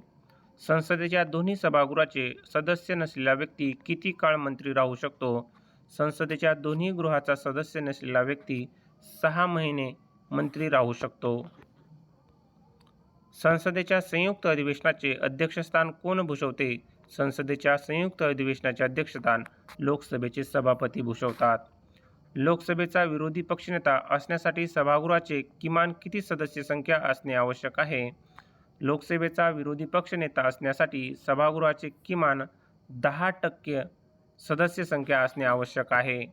संसदेच्या दोन्ही सभागृहाचे सदस्य नसलेला व्यक्ती किती काळ मंत्री राहू शकतो? संसदेच्या दोन्ही गृहाचा सदस्य नसलेला व्यक्ती 6 महिने मंत्री राहू शकतो. संसदेच्या संयुक्त अधिवेशनाचे अध्यक्षस्थान कोण भूषवते? संसदेच्या संयुक्त अधिवेशनाचे अध्यक्षस्थान लोकसभेचे सभापती भूषवतात. लोकसभेचा विरोधी पक्षनेता असण्यासाठी सभागृहाचे किमान किती सदस्य संख्या असणे आवश्यक आहे? लोकसभेचा विरोधी पक्षनेता असण्यासाठी सभागृहाचे किमान 10% सदस्य संख्या असणे आवश्यक आहे.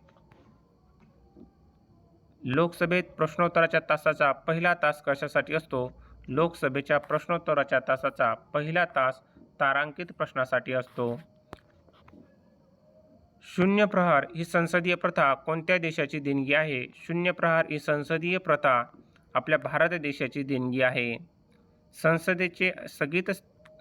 लोकसभेत प्रश्नोत्तराच्या तासाचा पहिला तास कशासाठी असतो? लोकसभेच्या प्रश्नोत्तराच्या तासाचा पहिला तास तारांकित प्रश्नासाठी असतो. शून्य प्रहर ही संसदीय प्रथा कोणत्या देशाची देणगी आहे? शून्य प्रहर ही संसदीय प्रथा आपल्या भारत देशाची देणगी आहे.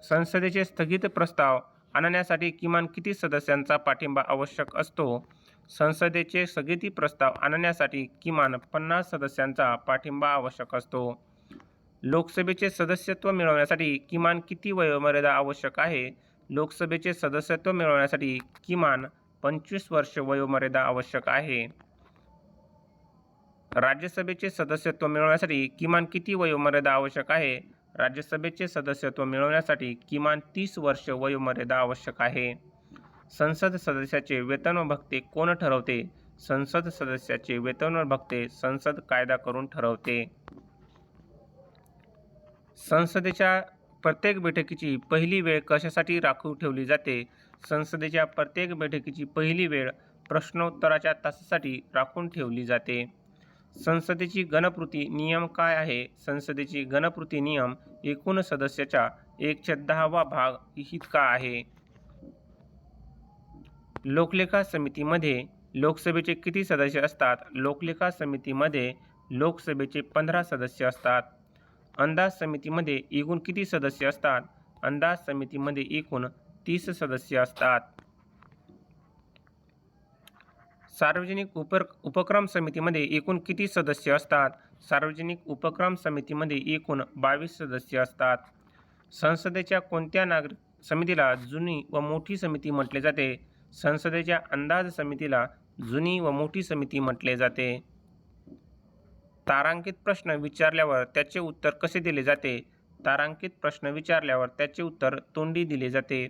संसदेचे स्थगित प्रस्ताव आणण्यासाठी किमान किती सदस्यांचा पाठिंबा आवश्यक असतो? संसदेचे स्थगिती प्रस्ताव आणण्यासाठी किमान 50 सदस्यांचा पाठिंबा आवश्यक असतो. लोकसभेचे सदस्यत्व मिळवण्यासाठी किमान किती वयोमर्यादा आवश्यक आहे? लोकसभेचे सदस्यत्व मिळवण्यासाठी किमान 25 वर्ष वयोमर्यादा आवश्यक आहे. राज्यसभेचे सदस्यत्व मिळवण्यासाठी किमान किती वयोमर्यादा आवश्यक आहे? राज्यसभेचे सदस्यत्व मिळवण्यासाठी किमान 30 वर्ष वयोमर्यादा आवश्यक आहे. संसद सदस्याचे वेतन व भत्ते कोण ठरवते? संसद सदस्याचे वेतन व भत्ते संसद कायदा करून ठरवते. संसदेच्या प्रत्येक बैठकीची पहिली वेळ कशासाठी राखीव ठेवली जाते? संसदेच्या प्रत्येक बैठकीची पहिली वेळ प्रश्नोत्तराच्या तासासाठी राखून ठेवली जाते. संसदेची गणकृती नियम काय आहे? संसदेची गणकृती नियम एकूण सदस्याच्या 1/10 भाग इतका आहे. लोकलेखा समितीमध्ये लोकसभेचे किती सदस्य असतात? लोकलेखा समितीमध्ये लोकसभेचे 15 सदस्य असतात. अंदाज समितीमध्ये एकूण किती सदस्य असतात? अंदाज समितीमध्ये एकूण 30 सदस्य असतात. सार्वजनिक उपक्रम समितीमध्ये एकूण किती सदस्य असतात? सार्वजनिक उपक्रम समितीमध्ये एकूण 22 सदस्य असतात. संसदेच्या कोणत्या समितीला जुनी व मोठी समिती म्हटले जाते? संसदेच्या अंदाज समितीला जुनी व मोठी समिती म्हटले जाते. तारांकित प्रश्न विचारल्यावर त्याचे उत्तर कसे दिले जाते? तारांकित प्रश्न विचारल्यावर त्याचे उत्तर तोंडी दिले जाते.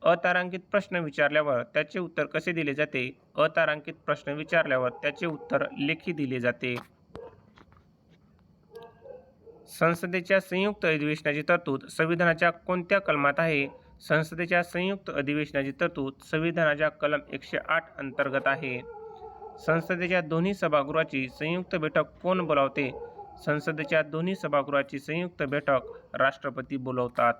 अतारांकित प्रश्न विचारल्यावर त्याचे उत्तर कसे दिले जाते? अतारांकित प्रश्न विचारल्यावर त्याचे उत्तर लेखी दिले जाते. संसदेच्या संयुक्त अधिवेशनाची तरतूद संविधानाच्या कोणत्या कलमात आहे? संसदेच्या संयुक्त अधिवेशनाची तरतूद संविधानाच्या कलम 108 अंतर्गत आहे. संसदेच्या दोन्ही सभागृहाची संयुक्त बैठक कोण बोलावते? संसदेच्या दोन्ही सभागृहाची संयुक्त बैठक राष्ट्रपती बोलवतात.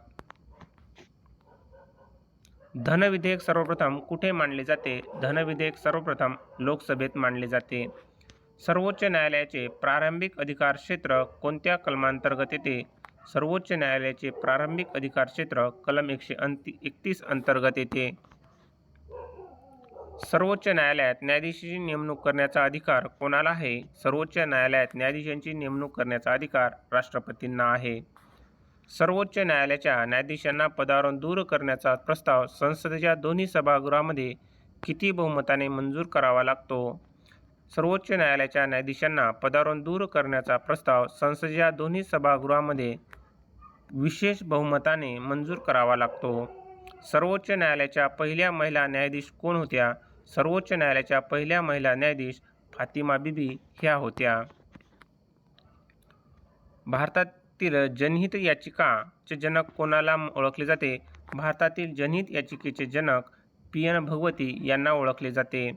धनविधेयक सर्वप्रथम कुठे मांडले जाते? धनविधेयक सर्वप्रथम लोकसभेत मांडले जाते. सर्वोच्च न्यायालयाचे प्रारंभिक अधिकार क्षेत्र कोणत्या कलमांतर्गत येते? सर्वोच्च न्यायालयाचे प्रारंभिक अधिकार क्षेत्र कलम 131 अंतर्गत येते. सर्वोच्च न्यायालयात न्यायाधीशांची नेमणूक करण्याचा अधिकार कोणाला आहे? सर्वोच्च न्यायालयात न्यायाधीशांची नेमणूक करण्याचा अधिकार राष्ट्रपतींना आहे. सर्वोच्च न्यायालयाच्या न्यायाधीशांना पदावरून दूर करण्याचा प्रस्ताव संसदेच्या दोन्ही सभागृहामध्ये किती बहुमताने मंजूर करावा लागतो? सर्वोच्च न्यायालयाच्या न्यायाधीशांना पदावरून दूर करण्याचा प्रस्ताव संसदेच्या दोन्ही सभागृहामध्ये विशेष बहुमताने मंजूर करावा लागतो. सर्वोच्च न्यायालयाच्या पहिल्या महिला न्यायाधीश कोण होत्या? सर्वोच्च न्यायालयाच्या पहिल्या महिला न्यायाधीश फातिमा बीबी ह्या होत्या. भारतातील जनहित याचिकाचे जनक कोणाला ओळखले जाते? भारतातील जनहित याचिकेचे जनक PN भगवती यांना ओळखले जाते.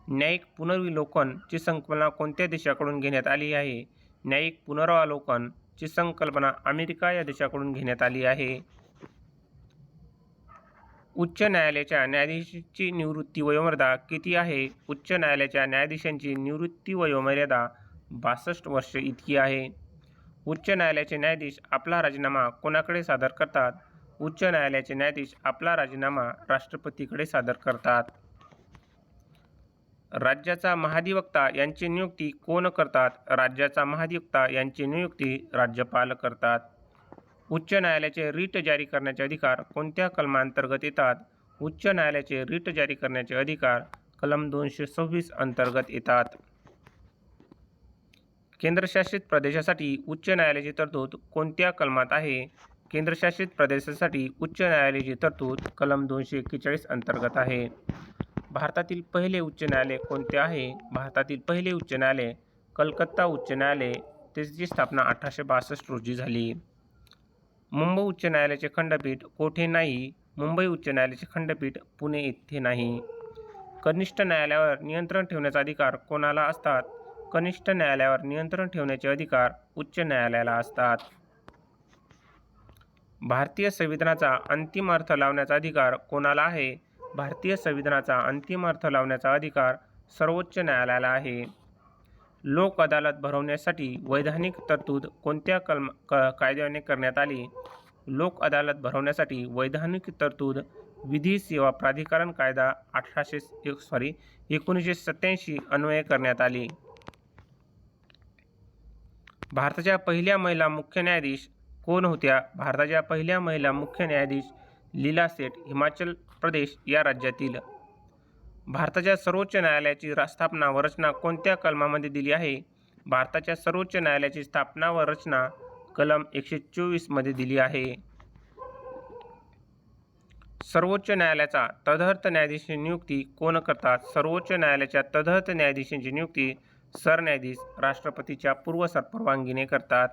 न्यायिक पुनर्विलोकन ची संकल्पना कोणत्या देशाकडून घेण्यात आली आहे? न्यायिक पुनरावलोकन ची संकल्पना अमेरिका या देशाकडून घेण्यात आली आहे. उच्च न्यायालयाच्या न्यायाधीशांची निवृत्ती वयोमर्यादा किती आहे? उच्च न्यायालयाच्या न्यायाधीशांची निवृत्ती वयोमर्यादा 62 वर्ष इतकी आहे. उच्च न्यायालयाचे न्यायाधीश आपला राजीनामा कोणाकडे सादर करतात? उच्च न्यायालयाचे न्यायाधीश आपला राजीनामा राष्ट्रपतीकडे सादर करतात. राज्याचा महाधिवक्ता यांची नियुक्ती कोण करतात? राज्याचा महाधिवक्ता यांची नियुक्ती राज्यपाल करतात. उच्च न्यायालयाचे रिट जारी करण्याचे अधिकार कोणत्या कलमांतर्गत येतात? उच्च न्यायालयाचे रिट जारी करण्याचे अधिकार कलम 226 अंतर्गत येतात. केंद्रशासित प्रदेशासाठी उच्च न्यायालयाची तरतूद कोणत्या कलमात आहे? केंद्रशासित प्रदेशासाठी उच्च न्यायालयाची तरतूद कलम 241 अंतर्गत आहे. भारतातील पहिले उच्च न्यायालय कोणते आहे? भारतातील पहिले उच्च न्यायालय कलकत्ता उच्च न्यायालय, त्याची स्थापना 1862 रोजी झाली. मुंबई उच्च न्यायालयाचे खंडपीठ कोठे नाही? मुंबई उच्च न्यायालयाचे खंडपीठ पुणे येथे नाही. कनिष्ठ न्यायालयावर नियंत्रण ठेवण्याचा अधिकार कोणाला असतात? कनिष्ठ न्यायालयावर नियंत्रण ठेवण्याचे अधिकार उच्च न्यायालयाला असतात. भारतीय संविधानाचा अंतिम अर्थ लावण्याचा अधिकार कोणाला आहे? भारतीय संविधानाचा अंतिम अर्थ लावण्याचा अधिकार सर्वोच्च न्यायालयाला आहे. लोक अदालत भरवण्यासाठी वैधानिक तरतूद कोणत्या कायद्याने करण्यात आली? लोक अदालत भरवण्यासाठी वैधानिक तरतूद विधी सेवा प्राधिकरण कायदा 1987 अन्वये करण्यात आली. भारताच्या पहिल्या महिला मुख्य न्यायाधीश कोण होत्या? भारताच्या पहिल्या महिला मुख्य न्यायाधीश लीला सेठ, हिमाचल प्रदेश या राज्यातील. भारताच्या सर्वोच्च न्यायालयाची स्थापना व रचना कोणत्या कलमामध्ये दिली आहे? भारताच्या सर्वोच्च न्यायालयाची स्थापना व रचना कलम 124 मध्ये दिली आहे. सर्वोच्च न्यायालयाचा तदर्थ न्यायाधीशांची नियुक्ती कोण करतात? सर्वोच्च न्यायालयाच्या तदर्थ न्यायाधीशांची नियुक्ती सरन्यायाधीश राष्ट्रपतीच्या पूर्वसर परवानगीने करतात.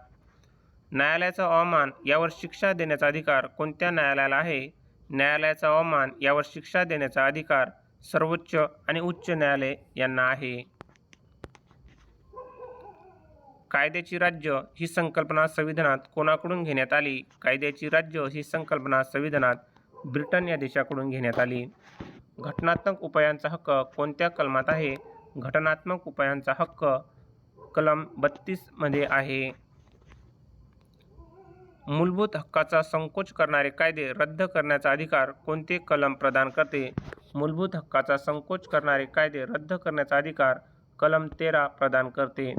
न्यायालयाचा अवमान यावर शिक्षा देण्याचा अधिकार कोणत्या न्यायालयाला आहे? न्यायालयाचा अवमान यावर शिक्षा देण्याचा अधिकार सर्वोच्च आणि उच्च न्यायालय यांना आहे. कायद्याची राज्य ही संकल्पना संविधानात कोणाकडून घेण्यात आली? कायद्याची राज्य ही संकल्पना संविधानात ब्रिटन या देशाकडून घेण्यात आली. घटनात्मक उपायांचा हक्क कोणत्या कलमात आहे? घटनात्मक उपायांचा हक्क कलम 32 मध्ये आहे. मूलभूत हक्काचा संकोच करणारे कायदे रद्द करण्याचा अधिकार कोणते कलम प्रदान करते? मूलभूत हक्काचा संकोच करणारे कायदे रद्द करण्याचा अधिकार कलम 13 प्रदान करते.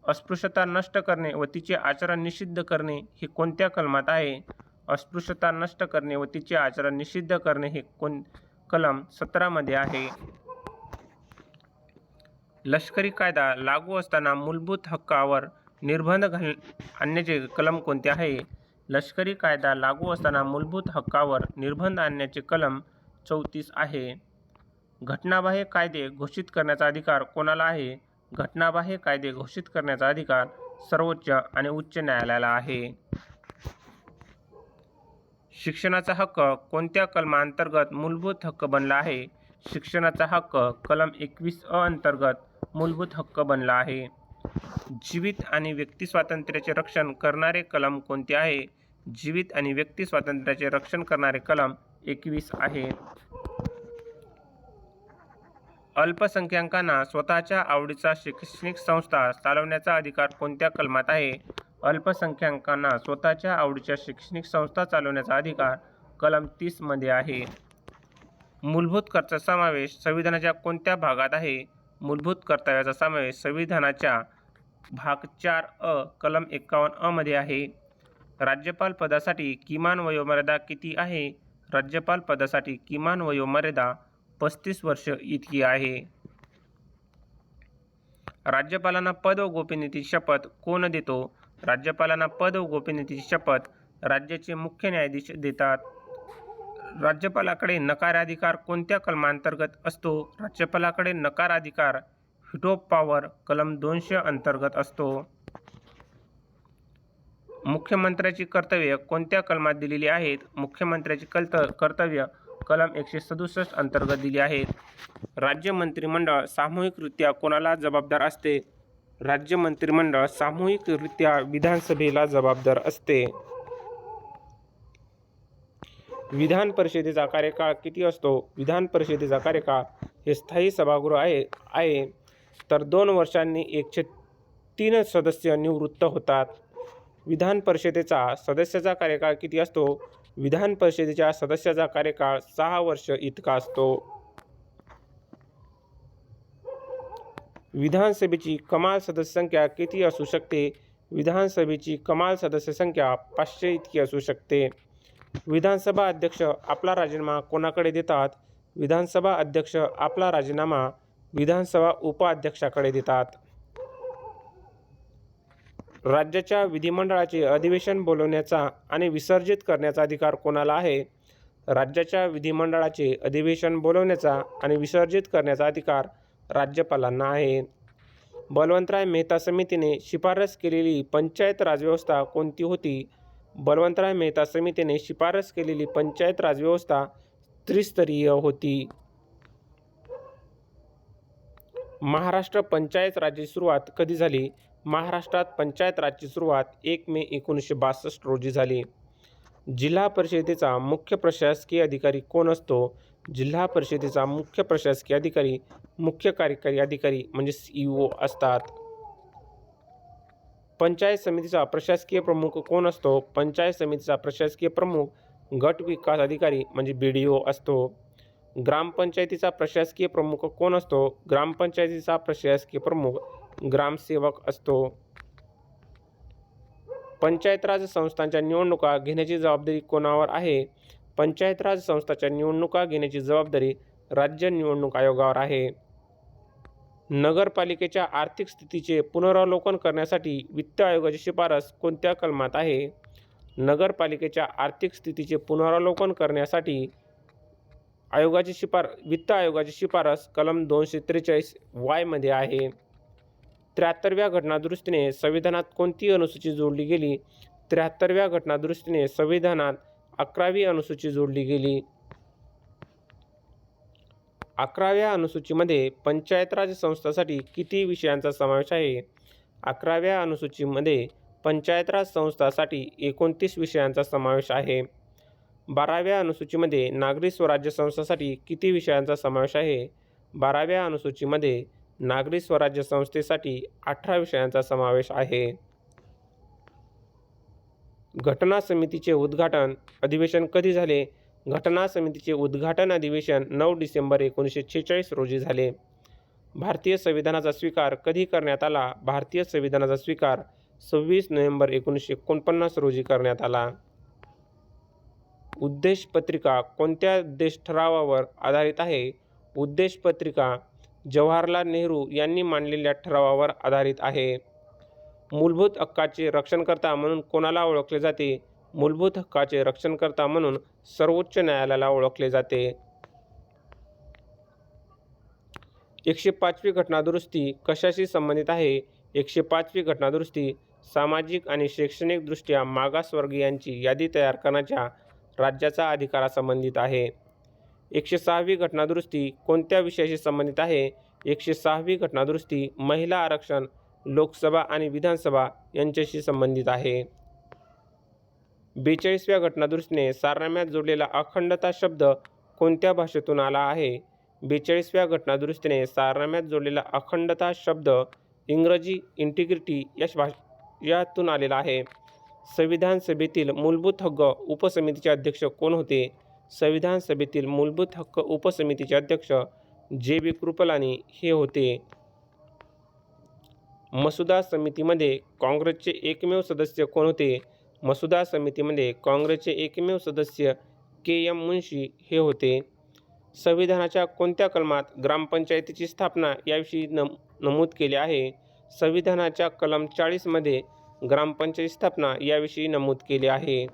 अस्पृश्यता नष्ट करणे व तिचे आचरण निषिद्ध करणे हे कोणत्या कलमात आहे? अस्पृश्यता नष्ट करणे व तिचे आचरण निषिद्ध करणे हे कलम 17 मध्ये आहे. लष्करी कायदा लागू असताना मूलभूत हक्कावर निर्बंध आणण्याचे कलम कोणते आहे? लष्करी कायदा लागू असताना मूलभूत हक्कावर निर्बंध आणण्याचे कलम 34 आहे. घटनाबाह्य कायदे घोषित करण्याचा अधिकार कोणाला आहे? घटनाबाह्य कायदे घोषित करण्याचा अधिकार सर्वोच्च आणि उच्च न्यायालयाला आहे. शिक्षणाचा हक्क कोणत्या कलमांतर्गत मूलभूत हक्क बनला आहे? शिक्षणाचा हक्क कलम 21 अंतर्गत मूलभूत हक्क बनला आहे. जीवित आणि व्यक्ती स्वातंत्र्याचे रक्षण करणारे कलम कोणते आहे? जीवित आणि व्यक्ती स्वातंत्र्याचे रक्षण करणारे कलम 21 आहे. अल्पसंख्याकांना स्वतःच्या आवडीचा शैक्षणिक संस्था चालवण्याचा अधिकार कोणत्या कलमात आहे? अल्पसंख्याकांना स्वतःच्या आवडीच्या शैक्षणिक संस्था चालवण्याचा अधिकार कलम 30 मध्ये आहे. मूलभूत कराचा समावेश संविधानाच्या कोणत्या भागात आहे? मूलभूत कर्तव्याचा समावेश संविधानाच्या भाग 4 कलम 51 मध्ये आहे. राज्यपाल पदासाठी किमान वयोमर्यादा किती आहे? राज्यपाल पदासाठी किमान वयोमर्यादा 35 वर्ष इतकी आहे. राज्यपालांना पद व गोपनीयतेची शपथ कोण देतो? राज्यपालांना पद व गोपनीयतेची शपथ राज्याचे मुख्य न्यायाधीश देतात. राज्यपालाकडे नकाराधिकार कोणत्या कलमांतर्गत असतो? राज्यपालाकडे नकाराधिकार व्हीटो पॉवर कलम 200 अंतर्गत असतो. मुख्यमंत्र्याची कर्तव्ये कोणत्या कलमात दिलेली आहेत? मुख्यमंत्र्याची कर्तव्य कलम 167 अंतर्गत दिली आहेत. राज्य मंत्रिमंडळ सामूहिकरित्या कोणाला जबाबदार असते? राज्य मंत्रिमंडळ सामूहिकरित्या विधानसभेला जबाबदार असते. विधान परिषदेचा कार्यकाळ किती असतो? विधान परिषदेचा कार्यकाळ हे स्थायी सभागृह आहे तर 2 वर्षांनी 103 सदस्य निवृत्त होतात. विधान परिषदेचा सदस्याचा कार्यकाळ किती असतो? विधान परिषदेच्या सदस्याचा कार्यकाळ 6 वर्ष इतका असतो. विधानसभेची कमाल सदस्य संख्या किती असू शकते? विधानसभेची कमाल सदस्य संख्या 500 इतकी असू शकते. विधानसभा अध्यक्ष आपला राजीनामा कोणाकडे देतात? विधानसभा अध्यक्ष आपला राजीनामा विधानसभा उपाध्यक्षाकडे देतात. राज्याच्या विधिमंडळाचे अधिवेशन बोलवण्याचा आणि विसर्जित करण्याचा अधिकार कोणाला आहे? राज्याच्या विधिमंडळाचे अधिवेशन बोलवण्याचा आणि विसर्जित करण्याचा अधिकार राज्यपालांना आहे. बलवंतराय मेहता समितीने शिफारस केलेली पंचायत राज व्यवस्था कोणती होती? बलवंतराय मेहता समितीने शिफारस केलेली पंचायत राज व्यवस्था त्रिस्तरीय होती. महाराष्ट्र पंचायत राजची सुरुवात कधी झाली? महाराष्ट्रात पंचायत राजची सुरुवात 1 मे 1962 रोजी झाली. जिल्हा परिषदेचा मुख्य प्रशासकीय अधिकारी कोण असतो? जिल्हा परिषदेचा मुख्य प्रशासकीय अधिकारी मुख्य कार्यकारी अधिकारी म्हणजे CEO असतात. पंचायत समितीचा प्रशासकीय प्रमुख कोण असतो? पंचायत समितीचा प्रशासकीय प्रमुख गट विकास अधिकारी म्हणजे BDO असतो. ग्रामपंचायतीचा प्रशासकीय प्रमुख कोण असतो? ग्रामपंचायतीचा प्रशासकीय प्रमुख ग्रामसेवक असतो. पंचायत राज संस्थांच्या निवडणुका घेण्याची जबाबदारी कोणावर आहे? पंचायत राज संस्थांच्या निवडणुका घेण्याची जबाबदारी राज्य निवडणूक आयोगावर आहे. नगरपालिकेच्या आर्थिक स्थितीचे पुनरावलोकन करण्यासाठी वित्त आयोगाची शिफारस कोणत्या कलमात आहे? नगरपालिकेच्या आर्थिक स्थितीचे पुनरावलोकन करण्यासाठी वित्त आयोगाची शिफारस कलम 243 मध्ये आहे. 73व्या घटनादुरुस्तीने संविधानात कोणती अनुसूची जोडली गेली? 73व्या घटनादुरुस्तीने संविधानात 11वी अनुसूची जोडली गेली. 11व्या अनुसूचीमध्ये पंचायत राज संस्थांसाठी किती विषयांचा समावेश आहे? 11व्या अनुसूचीमध्ये पंचायत राज संस्थांसाठी 29 विषयांचा समावेश आहे. 12व्या अनुसूचीमध्ये नागरी स्वराज्य संस्थांसाठी किती विषयांचा समावेश आहे? 12व्या अनुसूचीमध्ये नागरी स्वराज्य संस्थेसाठी 18 विषयांचा समावेश आहे. घटना समितीचे उद्घाटन अधिवेशन कधी झाले? घटना समितीचे उद्घाटन अधिवेशन 9 डिसेंबर 1946 रोजी झाले. भारतीय संविधानाचा स्वीकार कधी करण्यात आला? भारतीय संविधानाचा स्वीकार 26 नोव्हेंबर 1949 रोजी करण्यात आला. उद्देश पत्रिका कोणत्या उद्देश ठरावावर आधारित आहे? उद्देश पत्रिका जवाहरलाल नेहरू यांनी मांडलेल्या ठरावावर आधारित आहे. मूलभूत हक्काचे रक्षणकर्ता म्हणून कोणाला ओळखले जाते? मूलभूत हक्काचे रक्षणकर्ता म्हणून सर्वोच्च न्यायालयाला ओळखले जाते. 105वी घटनादुरुस्ती कशाशी संबंधित आहे? 105वी घटनादुरुस्ती सामाजिक आणि शैक्षणिकदृष्ट्या मागासवर्गीयांची यादी तयार करण्याच्या राज्याचा अधिकारासंबंधित आहे. 106वी घटनादुरुस्ती कोणत्या विषयाशी संबंधित आहे? 106वी घटनादुरुस्ती महिला आरक्षण लोकसभा आणि विधानसभा यांच्याशी संबंधित आहे. 42व्या घटनादुरुस्तीने सारनाम्यात जोडलेला अखंडता शब्द कोणत्या भाषेतून आला आहे? 42व्या घटनादुरुस्तीने सारनाम्यात जोडलेला अखंडता शब्द इंग्रजी इंटिग्रिटी यातून आलेला आहे. संविधान सभेतील मूलभूत हक्क उपसमितीचे अध्यक्ष कोण होते? संविधान सभेतील मूलभूत हक्क उपसमितीचे अध्यक्ष JB कृपलानी हे होते. मसुदा समितीमध्ये काँग्रेसचे एकमेव सदस्य कोण होते? मसुदा समितीमध्ये काँग्रेसचे एकमेव सदस्य KM मुन्शी हे होते. संविधानाच्या कोणत्या कलमात ग्रामपंचायतीची स्थापना याविषयी नमूद केले आहे? संविधानाच्या कलम 40 मध्ये ग्रामपंचायत स्थापना याविषयी नमूद केले आहे.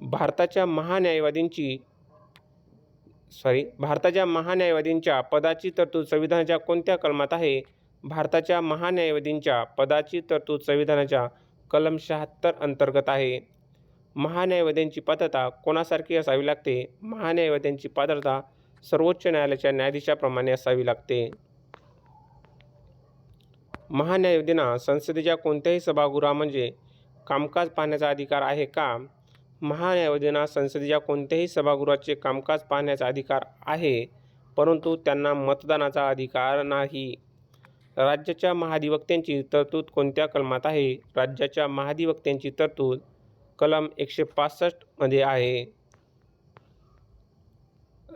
भारताच्या महान्यायवादींच्या पदाची तरतूद संविधानाच्या कोणत्या कलमात आहे? भारताच्या महान्यायवादींच्या पदाची तरतूद संविधानाच्या कलम 76 अंतर्गत आहे. महान्यायवाद्यांची पात्रता कोणासारखी असावी लागते? महान्यायवाद्यांची पात्रता सर्वोच्च न्यायालयाच्या न्यायाधीशाप्रमाणे असावी लागते. महान्यायवादींना संसदेच्या कोणत्याही सभागृहामध्ये कामकाज पाहण्याचा अधिकार आहे का? महान्यायवादींना संसदेच्या कोणत्याही सभागृहाचे कामकाज पाहण्याचा अधिकार आहे, परंतु त्यांना मतदानाचा अधिकार नाही. राज्याच्या महाधिवक्त्यांची तरतूद कोणत्या कलमात आहे? राज्याच्या महाधिवक्त्यांची तरतूद कलम 165 मध्ये आहे.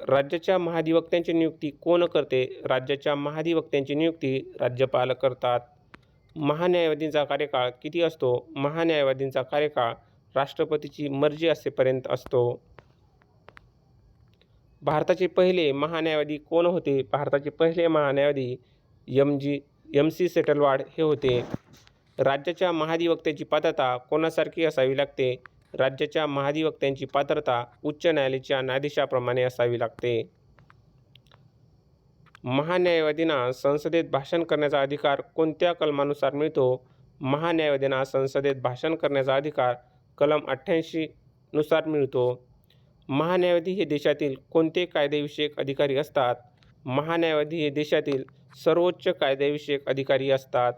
राज्याच्या महाधिवक्त्यांची नियुक्ती कोण करते? राज्याच्या महाधिवक्त्यांची नियुक्ती राज्यपाल करतात. महान्यायवादींचा कार्यकाळ किती असतो? महान्यायवादींचा कार्यकाळ राष्ट्रपतीची मर्जी असेपर्यंत असतो. भारताचे पहिले महान्यायवादी कोण होते? भारताचे पहिले महान्यायवादी MC सेटलवाड हे होते. राज्याच्या महाधिवक्त्याची पात्रता कोणासारखी असावी लागते? राज्याच्या महाधिवक्त्यांची पात्रता उच्च न्यायालयाच्या न्यायाधीशाप्रमाणे असावी लागते. महान्यायवादींना संसदेत भाषण करण्याचा अधिकार कोणत्या कलमानुसार मिळतो? महान्यायवादींना संसदेत भाषण करण्याचा अधिकार कलम 88 नुसार मिळतो. महान्यायवादी हे देशातील कोणते कायदेविषयक अधिकारी असतात? महान्यायवादी हे देशातील सर्वोच्च कायदेविषयक अधिकारी असतात.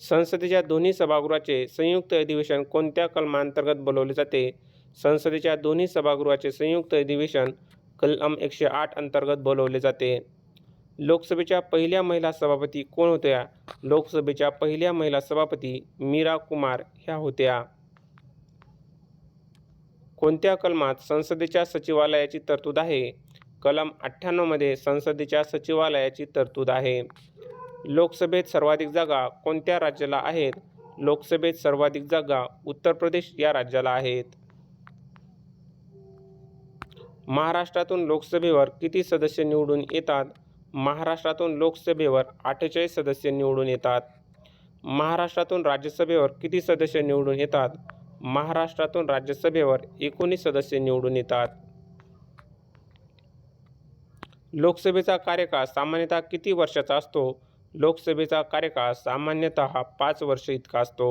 संसदेच्या दोन्ही सभागृहाचे संयुक्त अधिवेशन कोणत्या कलमांतर्गत बोलवले जाते? संसदेच्या दोन्ही सभागृहाचे संयुक्त अधिवेशन कलम 108 अंतर्गत बोलवले जाते. लोकसभेच्या पहिल्या महिला सभापती कोण होत्या? लोकसभेच्या पहिल्या महिला सभापती मीरा कुमार ह्या होत्या. कोणत्या कलमात संसदेच्या सचिवालयाची तरतूद आहे? कलम 98 मध्ये संसदेच्या सचिवालयाची तरतूद आहे. लोकसभेत सर्वाधिक जागा कोणत्या राज्याला आहेत? लोकसभेत सर्वाधिक जागा उत्तर प्रदेश या राज्याला आहेत. महाराष्ट्रातून लोकसभेवर किती सदस्य निवडून येतात? महाराष्ट्रातून लोकसभेवर 48 सदस्य निवडून येतात. महाराष्ट्रातून राज्यसभेवर किती सदस्य निवडून येतात? महाराष्ट्रातून राज्यसभेवर 19 सदस्य निवडून येतात. लोकसभेचा कार्यकाळ सामान्यतः किती वर्षाचा असतो? लोकसभेचा कार्यकाळ सामान्यतः 5 वर्ष इतका असतो.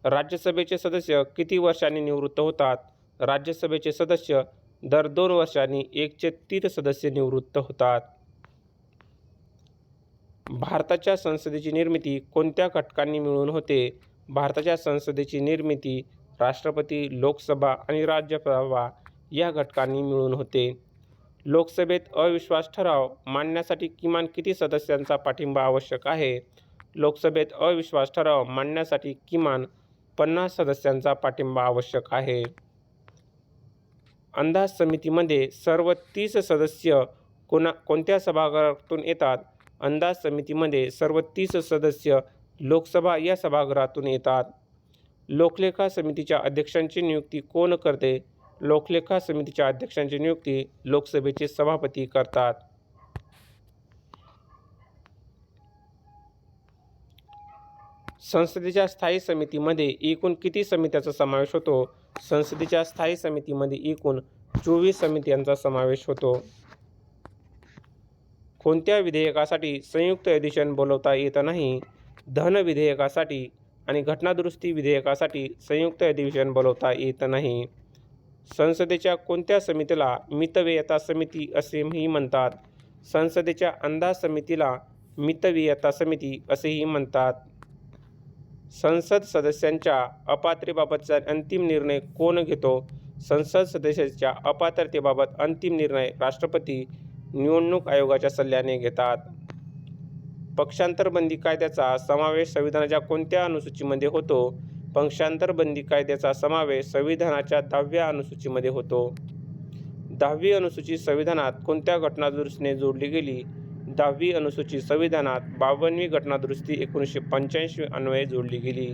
राज्यसभेचे सदस्य किती वर्षांनी निवृत्त होतात? राज्यसभेचे सदस्य दर 2 वर्षांनी 1/3 सदस्य निवृत्त होतात. भारताच्या संसदेची निर्मिती कोणत्या घटकांनी मिळून होते? भारताच्या संसदेची निर्मिती राष्ट्रपती, लोकसभा आणि राज्यसभा या घटकांनी मिळून होते. लोकसभेत अविश्वास ठराव मांडण्यासाठी किमान किती सदस्यांचा पाठिंबा आवश्यक आहे? लोकसभेत अविश्वास ठराव मांडण्यासाठी किमान 50 सदस्यांचा पाठिंबा आवश्यक आहे. अंदाज समितीमध्ये सर्व 30 सदस्य कोणत्या सभागृहातून येतात? अंदाज समितीमध्ये सर्व 30 सदस्य लोकसभा या सभागृहातून येतात. लोकलेखा समितीच्या अध्यक्षांची नियुक्ती कोण करते? लोकलेखा समितीच्या अध्यक्षांची नियुक्ती लोकसभेचे सभापती करतात. संसदेच्या स्थायी समितीमध्ये एकूण किती समित्यांचा समावेश होतो? संसदेच्या स्थायी समितीमध्ये एकूण 24 समित्यांचा समावेश होतो. कोणत्या विधेयकासाठी संयुक्त अधिवेशन बोलवता येत नाही? धन विधेयकासाठी आणि घटनादुरुस्ती विधेयकासाठी संयुक्त अधिवेशन बोलवता येत नाही. संसदेच्या कोणत्या समितीला मितव्ययता समिती असेही म्हणतात? संसदेच्या अंदाज समितीला मितव्ययता समिती असेही म्हणतात. संसद सदस्यांच्या अपात्रतेबाबतचा अंतिम निर्णय कोण घेतो? संसद सदस्याच्या अपात्रतेबाबत अंतिम निर्णय राष्ट्रपती निवडणूक आयोगाच्या सल्ल्याने घेतात. पक्षांतर बंदी कायद्याचा समावेश संविधानाच्या कोणत्या अनुसूचीमध्ये होतो? पक्षांतर बंदी कायद्याचा समावेश संविधानाच्या 10व्या अनुसूचीमध्ये होतो. 10वी अनुसूची संविधानात कोणत्या घटनादुरुस्तीने जोडली गेली? 10वी अनुसूची संविधानात 52वी घटनादुरुस्ती 1985 अन्वये जोडली गेली.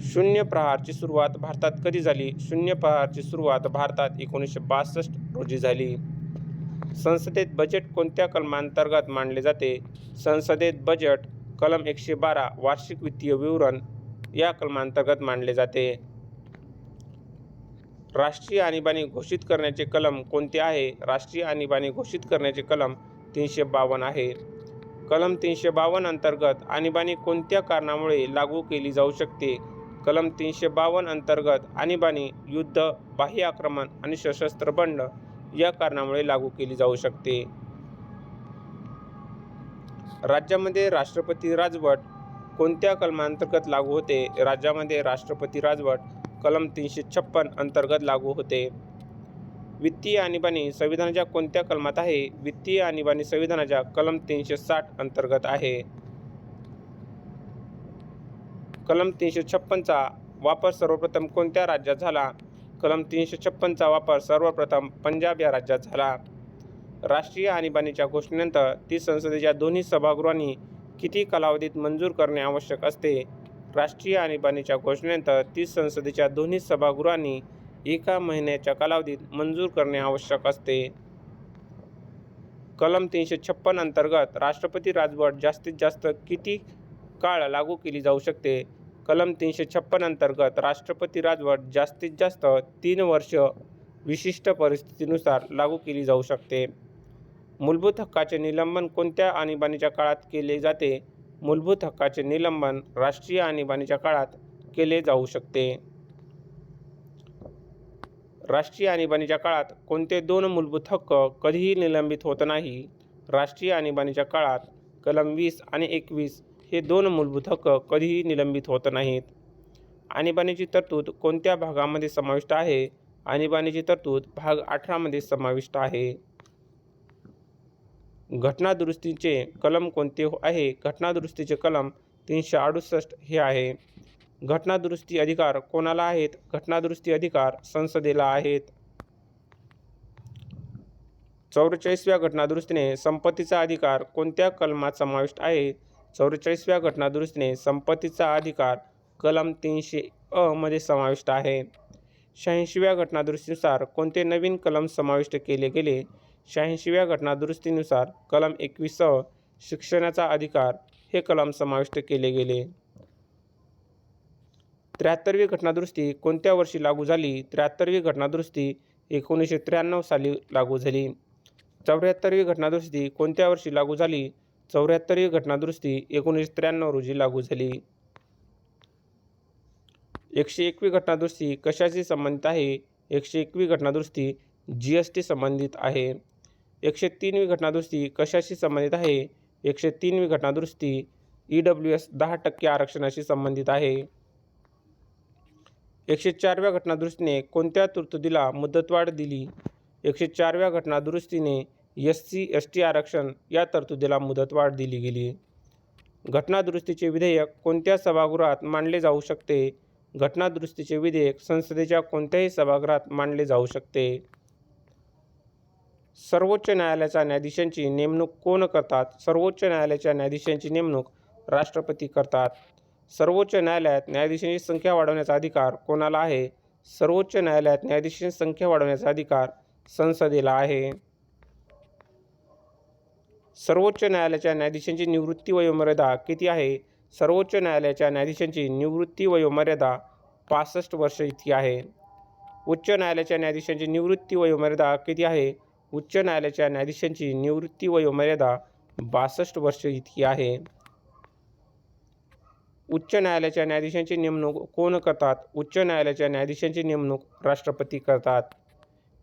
शून्य प्रहारची सुरुवात भारतात कधी झाली? शून्य प्रहारची सुरुवात भारतात 1962 रोजी झाली. संसदेत बजेट कोणत्या कलमांतर्गत मांडले जाते? संसदेत बजेट कलम 112 वार्षिक वित्तीय विवरण या कलमांतर्गत मांडले जाते. राष्ट्रीय आणीबाणी घोषित करण्याचे कलम कोणते आहे? राष्ट्रीय आणीबाणी घोषित करण्याचे कलम 352 आहे. कलम 352 अंतर्गत आणीबाणी कोणत्या कारणामुळे लागू केली जाऊ शकते? कलम 352 अंतर्गत आणीबाणी युद्ध, बाह्य आक्रमण आणि सशस्त्र बंड या कारणामुळे लागू केली जाऊ शकते. राज्यामध्ये राष्ट्रपती राजवट कोणत्या कलमांतर्गत लागू होते? राज्यामध्ये राष्ट्रपती राजवट कलम 356 अंतर्गत लागू होते. वित्तीय आणीबाणी संविधानाच्या कोणत्या कलमात आहे? वित्तीय आणीबाणी संविधानाच्या कलम 360 अंतर्गत आहे. कलम 356चा वापर सर्वप्रथम कोणत्या राज्यात झाला? कलम 356चा वापर सर्वप्रथम पंजाब या राज्यात झाला. राष्ट्रीय आणीबाणीच्या घोषणेनंतर ती संसदेच्या दोन्ही सभागृहांनी किती कालावधीत मंजूर करणे आवश्यक असते? राष्ट्रीय आणीबाणीच्या घोषणेनंतर ती संसदेच्या दोन्ही सभागृहांनी 1 महिन्याच्या कालावधीत मंजूर करणे आवश्यक असते. कलम 356 अंतर्गत राष्ट्रपती राजवट जास्तीत जास्त किती काळ लागू केली जाऊ शकते? कलम 356 अंतर्गत राष्ट्रपती राजवट जास्तीत जास्त 3 वर्ष विशिष्ट परिस्थितीनुसार लागू केली जाऊ शकते. मूलभूत हक्काचे निलंबन कोणत्या आणीबाणीच्या काळात केले जाते? मूलभूत हक्काचे निलंबन राष्ट्रीय आणीबाणीच्या काळात केले जाऊ शकते. राष्ट्रीय आणीबाणीच्या काळात कोणते 2 मूलभूत हक्क कधीही निलंबित होत नाही? राष्ट्रीय आणीबाणीच्या काळात कलम 20 आणि 21 हे 2 मूलभूत हक्क कधीही निलंबित होत नाहीत. आणीबाणीची तरतूद कोणत्या भागामध्ये समाविष्ट आहे? आणीबाणीची तरतूद भाग 18 मध्ये समाविष्ट आहे. घटनादुरुस्तीचे कलम कोणते आहे? घटनादुरुस्तीचे कलम 368 हे आहे. घटनादुरुस्ती अधिकार कोणाला आहेत? घटनादुरुस्ती अधिकार संसदेला आहेत. 44व्या घटनादुरुस्तीने संपत्तीचा अधिकार कोणत्या कलमात समाविष्ट आहे? 44व्या घटनादुरुस्तीने संपत्तीचा अधिकार कलम 300 मध्ये समाविष्ट आहे. 86व्या घटनादुरुस्तीनुसार कोणते नवीन कलम समाविष्ट केले गेले? 86व्या घटनादुरुस्तीनुसार कलम 21 शिक्षणाचा अधिकार हे कलम समाविष्ट केले गेले. 73वी घटनादुरुस्ती कोणत्या वर्षी लागू झाली? 73वी घटनादुरुस्ती 1993 साली लागू झाली. 74वी घटनादुरुस्ती कोणत्या वर्षी लागू झाली? 74वी घटनादुरुस्ती 1993 रोजी लागू झाली. 101वी घटनादुरुस्ती कशाशी संबंधित आहे? 101वी घटनादुरुस्ती GST संबंधित आहे. 103वी घटनादुरुस्ती कशाशी संबंधित आहे? 103वी घटनादुरुस्ती EWS 10% आरक्षणाशी संबंधित आहे. 104व्या घटनादुरुस्तीने कोणत्या तरतुदीला मुदतवाढ दिली? 104व्या घटनादुरुस्तीने SC/ST आरक्षण या तरतुदीला मुदतवाढ दिली गेली. घटनादुरुस्तीचे विधेयक कोणत्या सभागृहात मांडले जाऊ शकते? घटनादुरुस्तीचे विधेयक संसदेच्या कोणत्याही सभागृहात मांडले जाऊ शकते. सर्वोच्च न्यायालयाच्या न्यायाधीशांची नेमणूक कोण करतात? सर्वोच्च न्यायालयाच्या न्यायाधीशांची नेमणूक राष्ट्रपती करतात. सर्वोच्च न्यायालयात न्यायाधीशांची संख्या वाढवण्याचा अधिकार कोणाला आहे? सर्वोच्च न्यायालयात न्यायाधीशांची संख्या वाढवण्याचा अधिकार संसदेला आहे. सर्वोच्च न्यायालयाच्या न्यायाधीशांची निवृत्ती वयोमर्यादा किती आहे? सर्वोच्च न्यायालयाच्या न्यायाधीशांची निवृत्ती वयोमर्यादा 65 वर्ष इतकी आहे. उच्च न्यायालयाच्या न्यायाधीशांची निवृत्ती वयोमर्यादा किती आहे? उच्च न्यायालयाच्या न्यायाधीशांची निवृत्ती वयोमर्यादा 62 वर्ष इतकी आहे. उच्च न्यायालयाच्या न्यायाधीशांची नेमणूक कोण करतात? उच्च न्यायालयाच्या न्यायाधीशांची नेमणूक राष्ट्रपती करतात.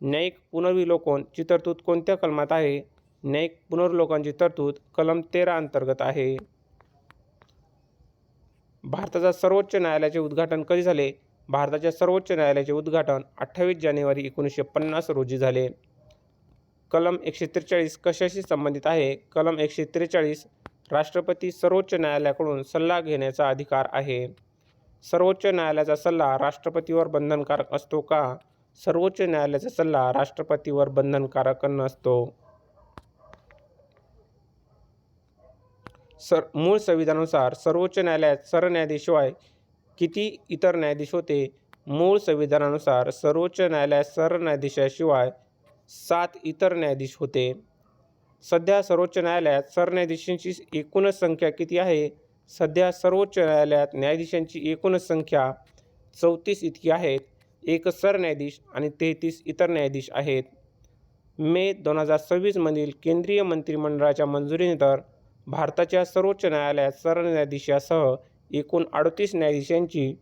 न्यायिक पुनर्विलोकनाची तरतूद कोणत्या कलमात आहे? न्यायिक पुनर्विलोकनाची तरतूद कलम 13 अंतर्गत आहे. भारताच्या सर्वोच्च न्यायालयाचे उद्घाटन कधी झाले? भारताच्या सर्वोच्च न्यायालयाचे उद्घाटन 28 जानेवारी 1950 रोजी झाले. कलम 143 कशाशी संबंधित आहे? कलम 143 राष्ट्रपती सर्वोच्च न्यायालयाकडून सल्ला घेण्याचा अधिकार आहे. सर्वोच्च न्यायालयाचा सल्ला राष्ट्रपतीवर बंधनकारक असतो का? सर्वोच्च न्यायालयाचा सल्ला राष्ट्रपतीवर बंधनकारक नसतो. मूळ संविधानानुसार सर्वोच्च न्यायालयात सरन्यायाधीशाशिवाय किती इतर न्यायाधीश होते? मूळ संविधानानुसार सर्वोच्च न्यायालयात सरन्यायाधीशाशिवाय 7 इतर न्यायाधीश होते. सध्या सर्वोच्च न्यायालयात सरन्यायाधीशांची एकूण संख्या किती आहे? सध्या सर्वोच्च न्यायालयात न्यायाधीशांची एकूण संख्या 34 इतकी आहेत. 1 सरन्यायाधीश आणि 33 इतर न्यायाधीश आहेत. मे 2026 मधील केंद्रीय मंत्रिमंडळाच्या मंजुरीनंतर भारताच्या सर्वोच्च न्यायालयात सरन्यायाधीशासह एकूण 38 न्यायाधीशांची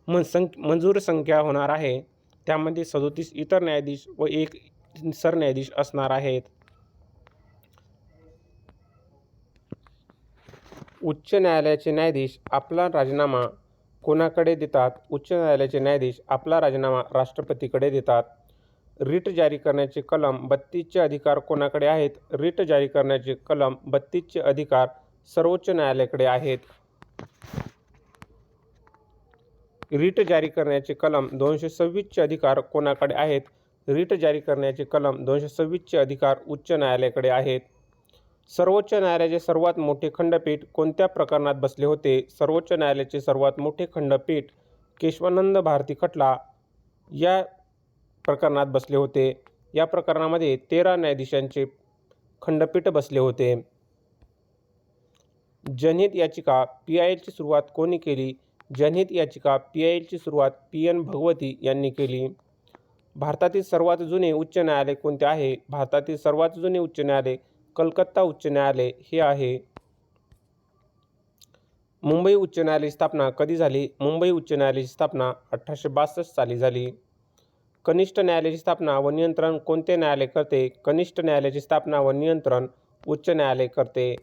मंजूर संख्या होणार आहे. त्यामध्ये 37 इतर न्यायाधीश व 1 सरन्यायाधीश असणार आहेत. उच्च न्यायालयाचे न्यायाधीश आपला राजीनामा कोणाकडे देतात? उच्च न्यायालयाचे न्यायाधीश आपला राजीनामा राष्ट्रपतीकडे देतात. रिट जारी करण्याचे कलम 32चे अधिकार कोणाकडे आहेत? रिट जारी करण्याचे कलम 32चे अधिकार सर्वोच्च न्यायालयाकडे आहेत. रिट जारी करण्याचे कलम 226चे अधिकार कोणाकडे आहेत? रिट जारी करण्याचे कलम 226चे अधिकार उच्च न्यायालयाकडे आहेत. सर्वोच्च न्यायालयाचे सर्वात मोठे खंडपीठ कोणत्या प्रकरणात बसले होते? सर्वोच्च न्यायालयाचे सर्वात मोठे खंडपीठ केशवानंद भारती खटला या प्रकरणात बसले होते. या प्रकरणामध्ये 13 न्यायाधीशांचे खंडपीठ बसले होते. जनहित याचिका PILची सुरुवात कोणी केली? जनहित याचिका PILची सुरुवात PN भगवती यांनी केली. भारतातील सर्वात जुने उच्च न्यायालय कोणते आहे? भारतातील सर्वात जुने उच्च न्यायालय कलकत्ता उच्च न्यायालय हे आहे. मुंबई उच्च न्यायालयाची स्थापना कधी झाली? मुंबई उच्च न्यायालयाची स्थापना 1862 साली झाली. कनिष्ठ न्यायालयाची स्थापना व नियंत्रण कोणते न्यायालय करते? कनिष्ठ न्यायालयाची स्थापना व नियंत्रण उच्च न्यायालय करते.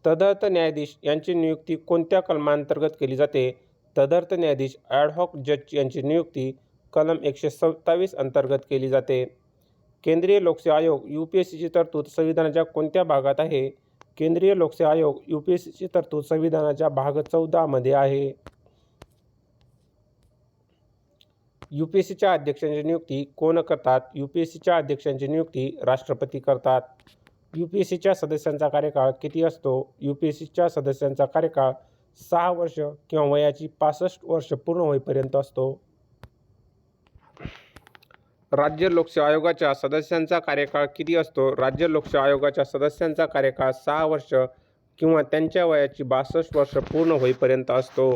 तदर्थ न्यायाधीश यांची नियुक्ती कोणत्या कलमांतर्गत केली जाते? तदर्थ न्यायाधीश ॲडहॉक जज यांची नियुक्ती कलम 127 अंतर्गत केली जाते. केंद्रीय लोकसेवा आयोग UPSCची तरतूद संविधानाच्या कोणत्या भागात आहे? केंद्रीय लोकसेवा आयोग UPSCची तरतूद संविधानाच्या भाग 14 मध्ये आहे. UPSCच्या अध्यक्षांची नियुक्ती कोण करतात? UPSCच्या अध्यक्षांची नियुक्ती राष्ट्रपती करतात. UPSCच्या सदस्यांचा कार्यकाळ किती असतो? UPSCच्या सदस्यांचा कार्यकाळ 6 वर्ष किंवा वयाची 65 वर्ष पूर्ण होईपर्यंत असतो. राज्य लोकसेवा आयोगाच्या सदस्यांचा कार्यकाळ किती असतो? राज्य लोकसेवा आयोगाच्या सदस्यांचा कार्यकाळ 6 वर्ष किंवा त्यांच्या वयाची 62 वर्ष पूर्ण होईपर्यंत असतो.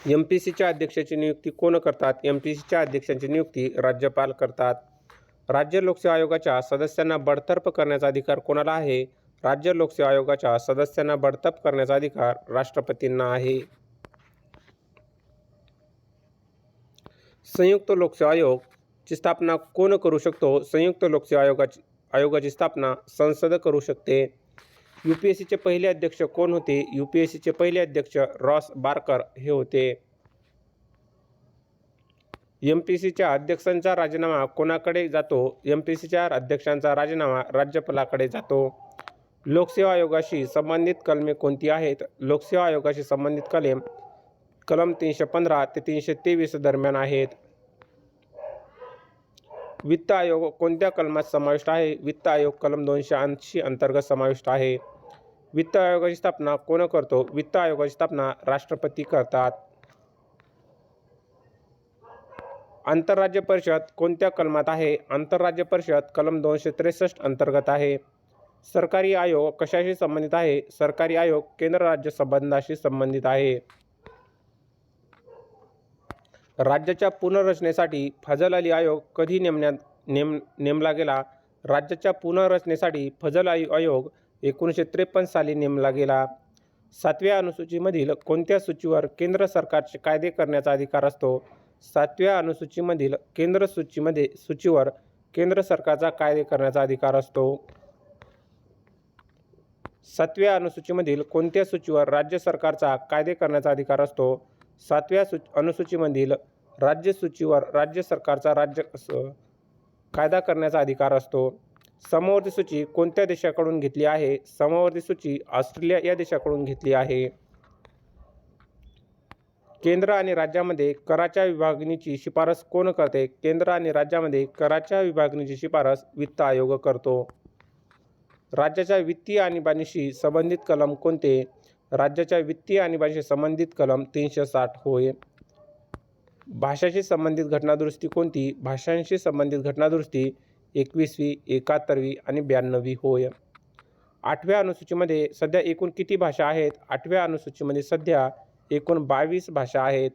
MPSCच्या अध्यक्षाची नियुक्ती कोण करतात? MPSCच्या अध्यक्षांची नियुक्ती राज्यपाल करतात. राज्य लोकसेवा आयोगाच्या सदस्यांना बडतर्फ करण्याचा अधिकार कोणाला आहे? राज्य लोकसेवा आयोगाच्या सदस्यांना बडतर्फ करण्याचा अधिकार राष्ट्रपतींना आहे. संयुक्त लोकसेवा आयोग ची स्थापना कोण करू शकतो? संयुक्त लोकसेवा आयोगाची स्थापना संसद करू शकते. UPSCचे पहिले अध्यक्ष कोण होते? UPSCचे पहिले अध्यक्ष रॉस बार्कर हे होते. MPSCच्या अध्यक्षांचा राजीनामा कोणाकडे जातो? MPSCच्या अध्यक्षांचा राजीनामा राज्यपालाकडे जातो. लोकसेवा आयोगाशी संबंधित कलमे कोणती आहेत? लोकसेवा आयोगाशी संबंधित कलम 315 ते 323 दरम्यान आहेत. वित्त आयोग कोणत्या कलमात समाविष्ट आहे? वित्त आयोग कलम 280 अंतर्गत समाविष्ट आहे. वित्त आयोगाची स्थापना कोण करतो? वित्त आयोगाची स्थापना राष्ट्रपती करतात. आंतरराज्य परिषद कोणत्या कलमात आहे? आंतरराज्य परिषद कलम 263 अंतर्गत आहे. सरकारी आयोग कशाशी संबंधित आहे? सरकारी आयोग केंद्र राज्य संबंधाशी संबंधित आहे. राज्याच्या पुनर्रचनेसाठी फजल अली आयोग कधी नेमला गेला? राज्याच्या पुनर्रचनेसाठी फजल अली आयोग 1953 साली नेमला गेला. 7व्या अनुसूचीमधील कोणत्या सूचीवर केंद्र सरकारचे कायदे करण्याचा अधिकार असतो? 7व्या अनुसूचीमधील केंद्र सूचीवर केंद्र सरकारचा कायदे करण्याचा अधिकार असतो. 7व्या अनुसूचीमधील कोणत्या सूचीवर राज्य सरकारचा कायदे करण्याचा अधिकार असतो? 7व्या अनुसूचीमधील राज्य सूचीवर राज्य सरकारचा कायदा करण्याचा अधिकार असतो. समवर्ती सूची कोणत्या देशाकडून घेतली आहे? समवर्ती सूची ऑस्ट्रेलिया या देशाकडून घेतली आहे. केंद्र आणि राज्यामध्ये कराच्या विभागणीची शिफारस कोण करते? केंद्र आणि राज्यामध्ये कराच्या विभागणीची शिफारस वित्त आयोग करतो. राज्याच्या वित्तीय आणीबाणीशी संबंधित कलम कोणते? राज्याच्या वित्तीय आणीबाणीशी संबंधित कलम 360 होय. भाषाशी संबंधित घटनादुरुस्ती कोणती? भाषांशी संबंधित घटनादुरुस्ती 21वी, 71वी आणि 92वी होय. 8व्या अनुसूचीमध्ये सध्या एकूण किती भाषा आहेत? 8व्या अनुसूचीमध्ये सध्या एकूण 22 भाषा आहेत.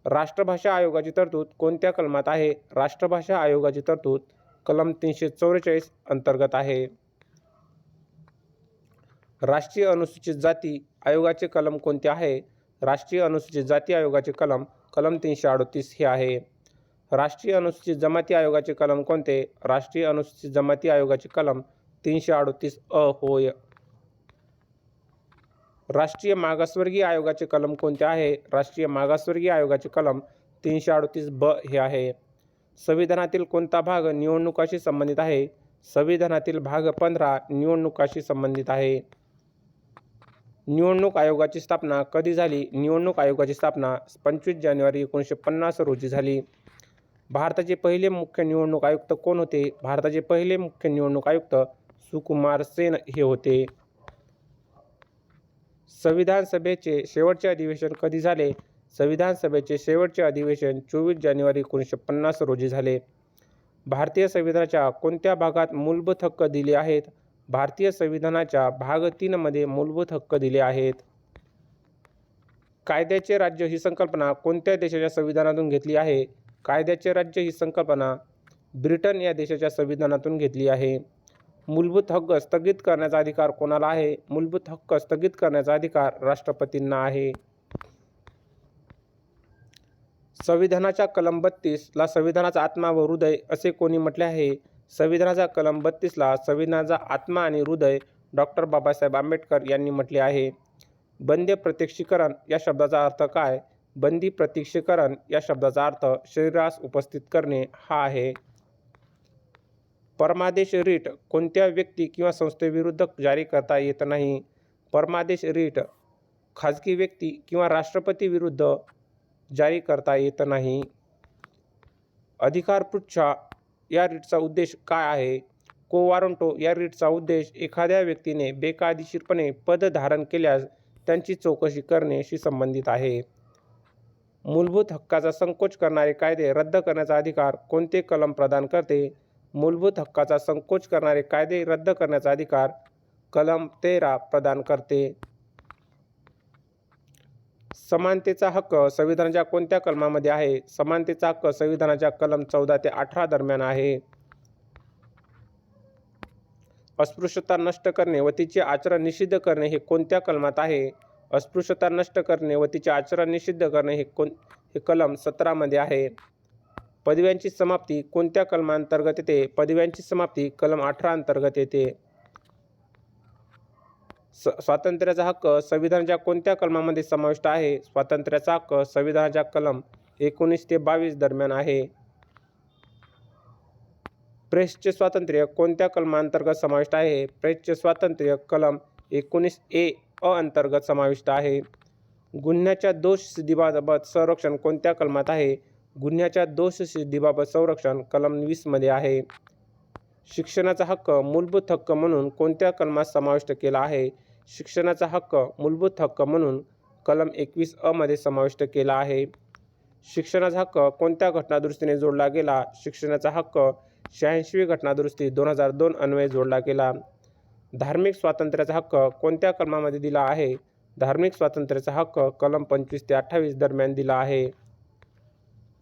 राष्ट्रभाषा आयोगाची तरतूद कोणत्या कलमात आहे? राष्ट्रभाषा आयोगाची तरतूद कलम 344 अंतर्गत आहे. राष्ट्रीय अनुसूचित जाती आयोगाचे कलम कोणते आहे? राष्ट्रीय अनुसूचित जाती आयोगाचे कलम 338 हे आहे. राष्ट्रीय अनुसूचित जमाती आयोगाचे कलम कोणते? राष्ट्रीय अनुसूचित जमाती आयोगाचे कलम 338 होय. राष्ट्रीय मागासवर्गीय आयोगाचे कलम कोणते आहे? राष्ट्रीय मागासवर्गीय आयोगाचे कलम 338 ब हे आहे. संविधानातील कोणता भाग निवडणुकाशी संबंधित आहे? संविधानातील भाग 15 निवडणुकाशी संबंधित आहे. निवडणूक आयोगाची स्थापना कधी झाली? निवडणूक आयोगाची स्थापना 25 जानेवारी 1950 रोजी झाली. भारताचे पहिले मुख्य निवडणूक आयुक्त कोण होते? भारताचे पहिले मुख्य निवडणूक आयुक्त सुकुमार सेन हे होते. संविधान सभेचे शेवटचे अधिवेशन कधी झाले? संविधान सभेचे शेवटचे अधिवेशन 24 जानेवारी 1950 रोजी झाले. भारतीय संविधानाच्या कोणत्या भागात मूलभूत हक्क दिले आहेत? भारतीय संविधानाच्या भाग 3 मध्ये मूलभूत हक्क दिले आहेत. कायद्याचे राज्य ही संकल्पना कोणत्या देशाच्या संविधानातून घेतली आहे? कायद्याचे राज्य ही संकल्पना ब्रिटन या देशाच्या संविधानातून घेतली आहे. मूलभूत हक्क स्थगित करण्याचा अधिकार कोणाला आहे? मूलभूत हक्क स्थगित करण्याचा अधिकार राष्ट्रपतींना आहे. संविधानाच्या कलम 32 ला संविधानाचा आत्मा व हृदय असे कोणी म्हटले आहे? संविधानाचा कलम 32 ला संविधानाचा आत्मा आणि हृदय डॉक्टर बाबासाहेब आंबेडकर यांनी म्हटले आहे. बंदी प्रत्यक्षीकरण या शब्दाचा अर्थ काय? बंदी प्रत्यक्षीकरण या शब्दाचा अर्थ शरीरास उपस्थित करणे हा आहे. परमादेश रीट कोणत्या व्यक्ती किंवा संस्थेविरुद्ध जारी करता येत नाही? परमादेश रीट खाजगी व्यक्ती किंवा राष्ट्रपती विरुद्ध जारी करता येत नाही. अधिकार पृच्छा या रीटचा उद्देश काय आहे? को वारंटो या रीटचा उद्देश एखाद्या व्यक्तीने बेकायदेशीरपणे पद धारण केल्यास त्यांची चौकशी करण्याशी संबंधित आहे. मूलभूत हक्काचा संकोच करणारे कायदे रद्द करण्याचा अधिकार कोणते कलम प्रदान करते? मूलभूत हक्काचा संकोच करणारे कायदे रद्द करण्याचा अधिकार कलम 13 प्रदान करते. समानतेचा हक्क संविधानाच्या कोणत्या कलमामध्ये आहे? समानतेचा हक्क संविधानाच्या कलम 14 ते 18 दरम्यान आहे. अस्पृश्यता नष्ट करणे व तिचे आचरण निषिद्ध करणे हे कोणत्या कलमात आहे? अस्पृश्यता नष्ट करणे व तिचे आचरण निषिद्ध करणे हे कलम 17 मध्ये आहे. पदव्यांची समाप्ती कोणत्या कलमांतर्गत येते? पदव्यांची समाप्ती कलम 18 अंतर्गत येते. स्वातंत्र्याचा हक्क संविधानाच्या कोणत्या कलमामध्ये समाविष्ट आहे? स्वातंत्र्याचा हक्क संविधानाच्या कलम 19 ते 22 दरम्यान आहे. प्रेसचे स्वातंत्र्य कोणत्या कलमांतर्गत समाविष्ट आहे? प्रेसचे स्वातंत्र्य कलम 19A अ अंतर्गत समाविष्ट आहे. गुन्ह्याच्या दोष सिद्धीबाबत संरक्षण कोणत्या कलमात आहे? गुन्ह्याच्या दोष सिद्धीबाबत संरक्षण कलम 20 मध्ये आहे. शिक्षणाचा हक्क मूलभूत हक्क म्हणून कोणत्या कलमात समाविष्ट केला आहे? शिक्षणाचा हक्क मूलभूत हक्क म्हणून कलम 21 अ मध्ये समाविष्ट केला आहे. शिक्षणाचा हक्क कोणत्या घटनादुरुस्तीने जोडला गेला? शिक्षणाचा हक्क 86वी घटनादुरुस्ती 2002 अन्वये जोडला गेला. धार्मिक स्वातंत्र्याचा हक्क कोणत्या कलमामध्ये दिला आहे? धार्मिक स्वातंत्र्याचा हक्क कलम 25 ते 28 दरम्यान दिला आहे.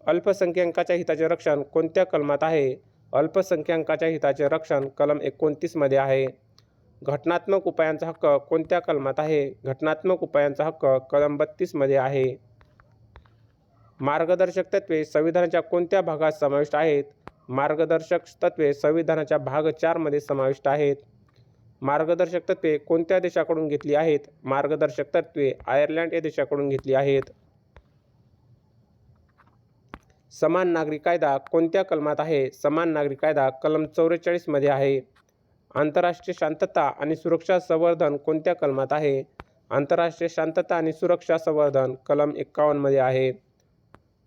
अल्पसंख्याकाच्या हिताचे रक्षण कोणत्या कलमात आहे? अल्पसंख्याकाच्या हिताचे रक्षण कलम 29 मध्ये आहे. घटनात्मक उपायांचा हक्क कोणत्या कलमात आहे? घटनात्मक उपायांचा हक्क कलम 32 मध्ये आहे. मार्गदर्शक तत्त्वे संविधानाच्या कोणत्या भागात समाविष्ट आहेत? मार्गदर्शक तत्त्वे संविधानाच्या भाग 4 मध्ये समाविष्ट आहेत. मार्गदर्शक तत्त्वे कोणत्या देशाकडून घेतली आहेत? मार्गदर्शक तत्त्वे आयर्लंड या देशाकडून घेतली आहेत. समान नागरी कायदा कोणत्या कलमात आहे? समान नागरी कायदा कलम 44 मध्ये आहे. आंतरराष्ट्रीय शांतता आणि सुरक्षा संवर्धन कोणत्या कलमात आहे? आंतरराष्ट्रीय शांतता आणि सुरक्षा संवर्धन कलम 51 मध्ये आहे.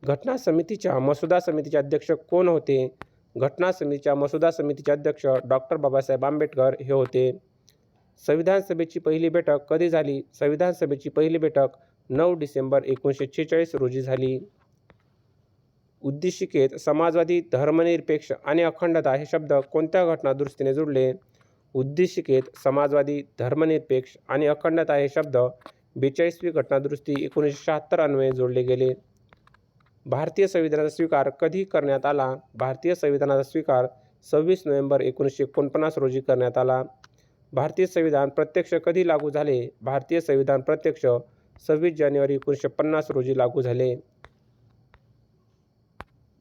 घटना समितीच्या मसुदा समितीचे अध्यक्ष कोण होते? घटना समितीच्या मसुदा समितीचे अध्यक्ष डॉक्टर बाबासाहेब आंबेडकर हे होते. संविधान सभेची पहिली बैठक कधी झाली? संविधान सभेची पहिली बैठक 9 डिसेंबर 1946 रोजी झाली. उद्देशिकेत समाजवादी, धर्मनिरपेक्ष आणि अखंडता हे शब्द कोणत्या घटनादुरुस्तीने जोडले? उद्देशिकेत समाजवादी, धर्मनिरपेक्ष आणि अखंडता हे शब्द 42वी घटनादुरुस्ती 1976 अन्वये जोडले गेले. भारतीय संविधानाचा स्वीकार कधी करण्यात आला? भारतीय संविधानाचा स्वीकार 26 नोव्हेंबर 1949 रोजी करण्यात आला. भारतीय संविधान प्रत्यक्ष कधी लागू झाले? भारतीय संविधान प्रत्यक्ष 26 जानेवारी 1950 रोजी लागू झाले.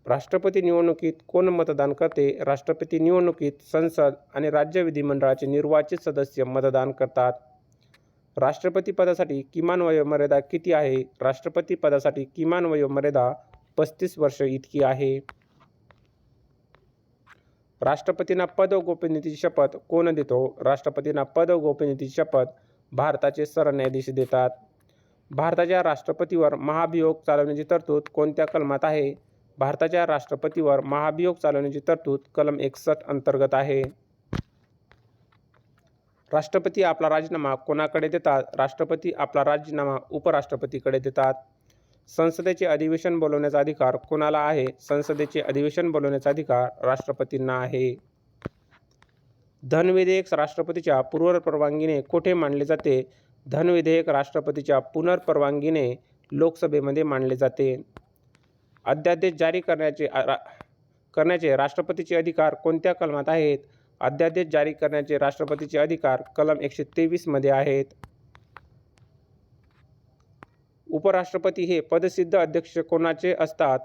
राष्ट्रपती निवडणुकीत कोण मतदान करते? राष्ट्रपती निवडणुकीत संसद आणि राज्य विधिमंडळाचे निर्वाचित सदस्य मतदान करतात. राष्ट्रपती पदासाठी किमान वयोमर्यादा किती आहे? राष्ट्रपती पदासाठी किमान वयोमर्यादा 35 वर्ष इतकी आहे. राष्ट्रपतींना पद व गोपनीयतेची शपथ कोण देतो? राष्ट्रपतींना पद व गोपनीयतेची शपथ भारताचे सरन्यायाधीश देतात. भारताच्या राष्ट्रपतीवर महाभियोग चालवण्याची तरतूद कोणत्या कलमात आहे? भारताच्या राष्ट्रपतीवर महाभियोग चालवण्याची तरतूद कलम 61 अंतर्गत आहे. राष्ट्रपती आपला राजीनामा कोणाकडे देतात? राष्ट्रपती आपला राजीनामा उपराष्ट्रपतीकडे देतात. संसदेचे अधिवेशन बोलवण्याचा अधिकार कोणाला आहे? संसदेचे अधिवेशन बोलवण्याचा अधिकार राष्ट्रपतींना आहे. धन विधेयक राष्ट्रपतीच्या पूर्वपरवानगीने कोठे मांडले जाते? धन विधेयक राष्ट्रपतीच्या पुनर्परवानगीने लोकसभेमध्ये मांडले जाते. अध्यादेश जारी करण्याचे राष्ट्रपतीचे अधिकार कोणत्या कलमात आहेत? अध्यादेश जारी करण्याचे राष्ट्रपतीचे अधिकार कलम 123 मध्ये आहेत. उपराष्ट्रपती हे पदसिद्ध अध्यक्ष कोणाचे असतात?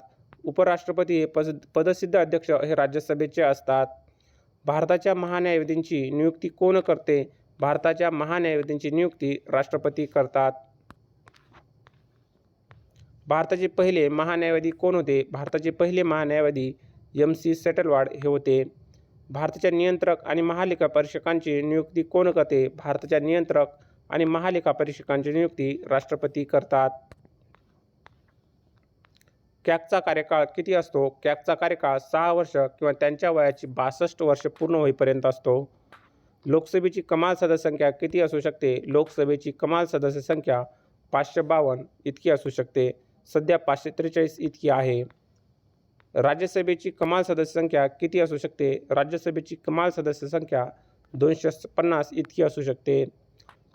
उपराष्ट्रपती हे पदसिद्ध अध्यक्ष हे राज्यसभेचे असतात. भारताच्या महान्यायवादींची नियुक्ती कोण करते? भारताच्या महान्यायवादींची नियुक्ती राष्ट्रपती करतात. भारताचे पहिले महान्यायवादी कोण होते? भारताचे पहिले महान्यायवादी MC सेटलवाड हे होते. भारताच्या नियंत्रक आणि महालेखा परीक्षकांची नियुक्ती कोण करते? भारताच्या नियंत्रक आणि महालेखा परीक्षकांची नियुक्ती राष्ट्रपती करतात. कॅगचा कार्यकाळ किती असतो? कॅगचा कार्यकाळ 6 वर्ष किंवा त्यांच्या वयाची 62 वर्ष पूर्ण होईपर्यंत असतो. लोकसभेची कमाल सदस्य संख्या किती असू शकते? लोकसभेची कमाल सदस्य संख्या 552 इतकी असू शकते. सध्या 543 इतकी आहे. राज्यसभेची कमाल सदस्य संख्या किती असू शकते? राज्यसभेची कमाल सदस्य संख्या 250 इतकी असू शकते.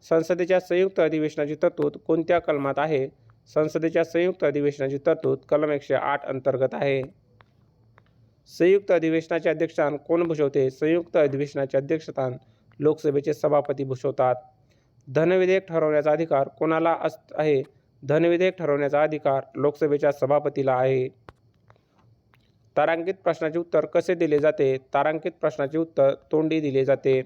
संसदेच्या संयुक्त अधिवेशनाची तरतूद कोणत्या कलमात आहे? संसदेच्या संयुक्त अधिवेशनाची तरतूद कलम 108 अंतर्गत आहे. संयुक्त अधिवेशनाचे अध्यक्षस्थान कोण भूषवते? संयुक्त अधिवेशनाचे अध्यक्षस्थान लोकसभेचे सभापती भूषवतात. धनविधेयक ठरवण्याचा अधिकार कोणाला आहे? धनविधेयक ठरवण्याचा अधिकार लोकसभेच्या सभापतीला आहे. तारांकित प्रश्नाचे उत्तर कसे दिले जाते? तारांकित प्रश्नाचे उत्तर तोंडी दिले जाते.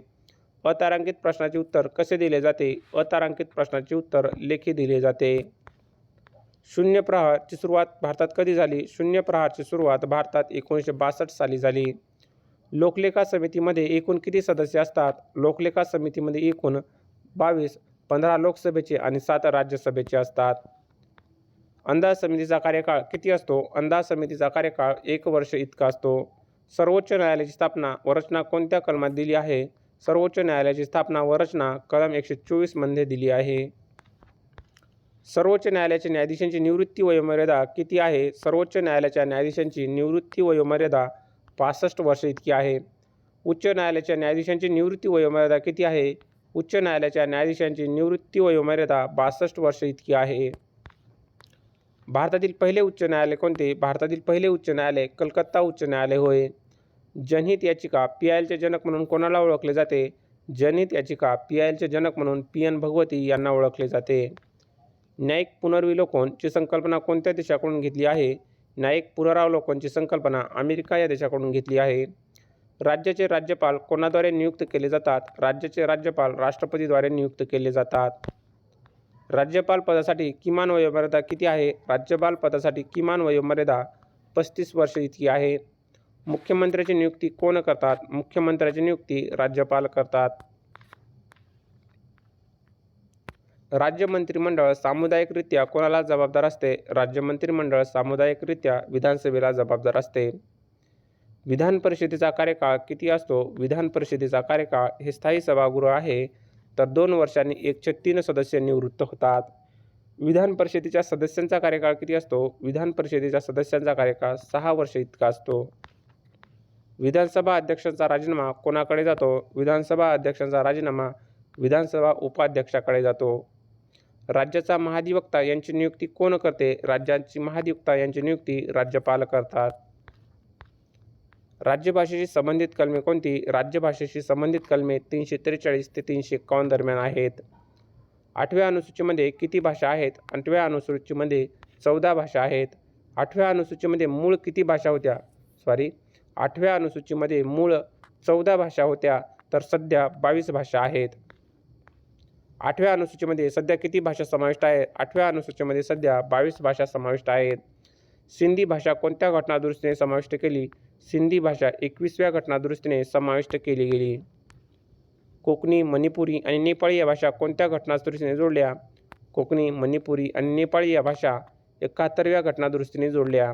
अतारांकित प्रश्नाचे उत्तर कसे दिले जाते? अतारांकित प्रश्नाचे उत्तर लेखी दिले जाते. शून्य प्रहरची सुरुवात भारतात कधी झाली? शून्य प्रहरची सुरुवात भारतात 1962 साली झाली. लोकलेखा समितीमध्ये एकूण किती सदस्य असतात? लोकलेखा समितीमध्ये एकूण 22, 15 लोकसभेचे आणि 7 राज्यसभेचे असतात. अंदाज समितीचा कार्यकाळ किती असतो? अंदाज समितीचा कार्यकाळ 1 वर्ष इतका असतो. सर्वोच्च न्यायालयाची स्थापना व रचना कोणत्या कलमात दिली आहे? सर्वोच्च न्यायालयाची स्थापना व रचना कलम 124 मध्ये दिली आहे. सर्वोच्च न्यायालयाच्या न्यायाधीशांची निवृत्ती वयोमर्यादा किती आहे? सर्वोच्च न्यायालयाच्या न्यायाधीशांची निवृत्ती वयोमर्यादा 65 वर्ष इतकी आहे. उच्च न्यायालयाच्या न्यायाधीशांची निवृत्ती वयोमर्यादा किती आहे? उच्च न्यायालयाच्या न्यायाधीशांची निवृत्ती वयोमर्यादा 62 वर्ष इतकी आहे. भारतातील पहिले उच्च न्यायालय कोणते? भारतातील पहिले उच्च न्यायालय कलकत्ता उच्च न्यायालय होय. जनहित याचिका PILचे जनक म्हणून कोणाला ओळखले जाते? जनहित याचिका PILचे जनक म्हणून PN भगवती यांना ओळखले जाते. न्यायिक पुनर्विलोकनची संकल्पना कोणत्या देशाकडून घेतली आहे? न्यायिक पुनरावलोकनची संकल्पना अमेरिका या देशाकडून घेतली आहे. राज्याचे राज्यपाल कोणाद्वारे नियुक्त केले जातात? राज्याचे राज्यपाल राष्ट्रपतीद्वारे नियुक्त केले जातात. राज्यपाल पदासाठी किमान वयोमर्यादा किती आहे? राज्यपाल पदासाठी किमान वयोमर्यादा 35 वर्ष इतकी आहे. मुख्यमंत्र्याची नियुक्ती कोण करतात? मुख्यमंत्र्याची नियुक्ती राज्यपाल करतात. राज्य मंत्रिमंडळ सामुदायिकरित्या कोणाला जबाबदार असते? राज्य मंत्रिमंडळ सामुदायिकरित्या विधानसभेला जबाबदार असते. विधान परिषदेचा कार्यकाळ किती असतो? विधान परिषदेचा कार्यकाळ हे स्थायी सभागृह आहे, तर 2 वर्षांनी 1/3 सदस्य निवृत्त होतात. विधान परिषदेच्या सदस्यांचा कार्यकाळ किती असतो? विधान परिषदेच्या सदस्यांचा कार्यकाळ 6 वर्ष इतका असतो. विधानसभा अध्यक्षांचा राजीनामा कोणाकडे जातो? विधानसभा अध्यक्षांचा राजीनामा विधानसभा उपाध्यक्षाकडे जातो. राज्याचा महाधिवक्ता यांची नियुक्ती कोण करते? राज्याची महाधिवक्ता यांची नियुक्ती राज्यपाल करतात. राज्यभाषेशी संबंधित कलमे कोणती? राज्यभाषेशी संबंधित कलमे 343 ते 351 दरम्यान आहेत. 8व्या अनुसूचीमध्ये किती भाषा आहेत? 8व्या अनुसूचीमध्ये 14 भाषा आहेत. 8व्या अनुसूचीमध्ये मूळ किती भाषा होत्या? 8व्या अनुसूचीमध्ये मूळ 14 भाषा होत्या, तर सध्या 22 भाषा आहेत. 8व्या अनुसूचीमध्ये सध्या किती भाषा समाविष्ट आहेत? 8व्या अनुसूचीमध्ये सध्या 22 भाषा समाविष्ट आहेत. सिंधी भाषा कोणत्या घटनादुरुस्तीने समाविष्ट केली? सिंधी भाषा 21व्या घटनादुरुस्तीने समाविष्ट केली गेली. कोकणी, मणिपुरी आणि नेपाळी या भाषा कोणत्या घटनादुरुस्तीने जोडल्या? कोकणी, मणिपुरी आणि नेपाळी या भाषा 71व्या घटनादुरुस्तीने जोडल्या.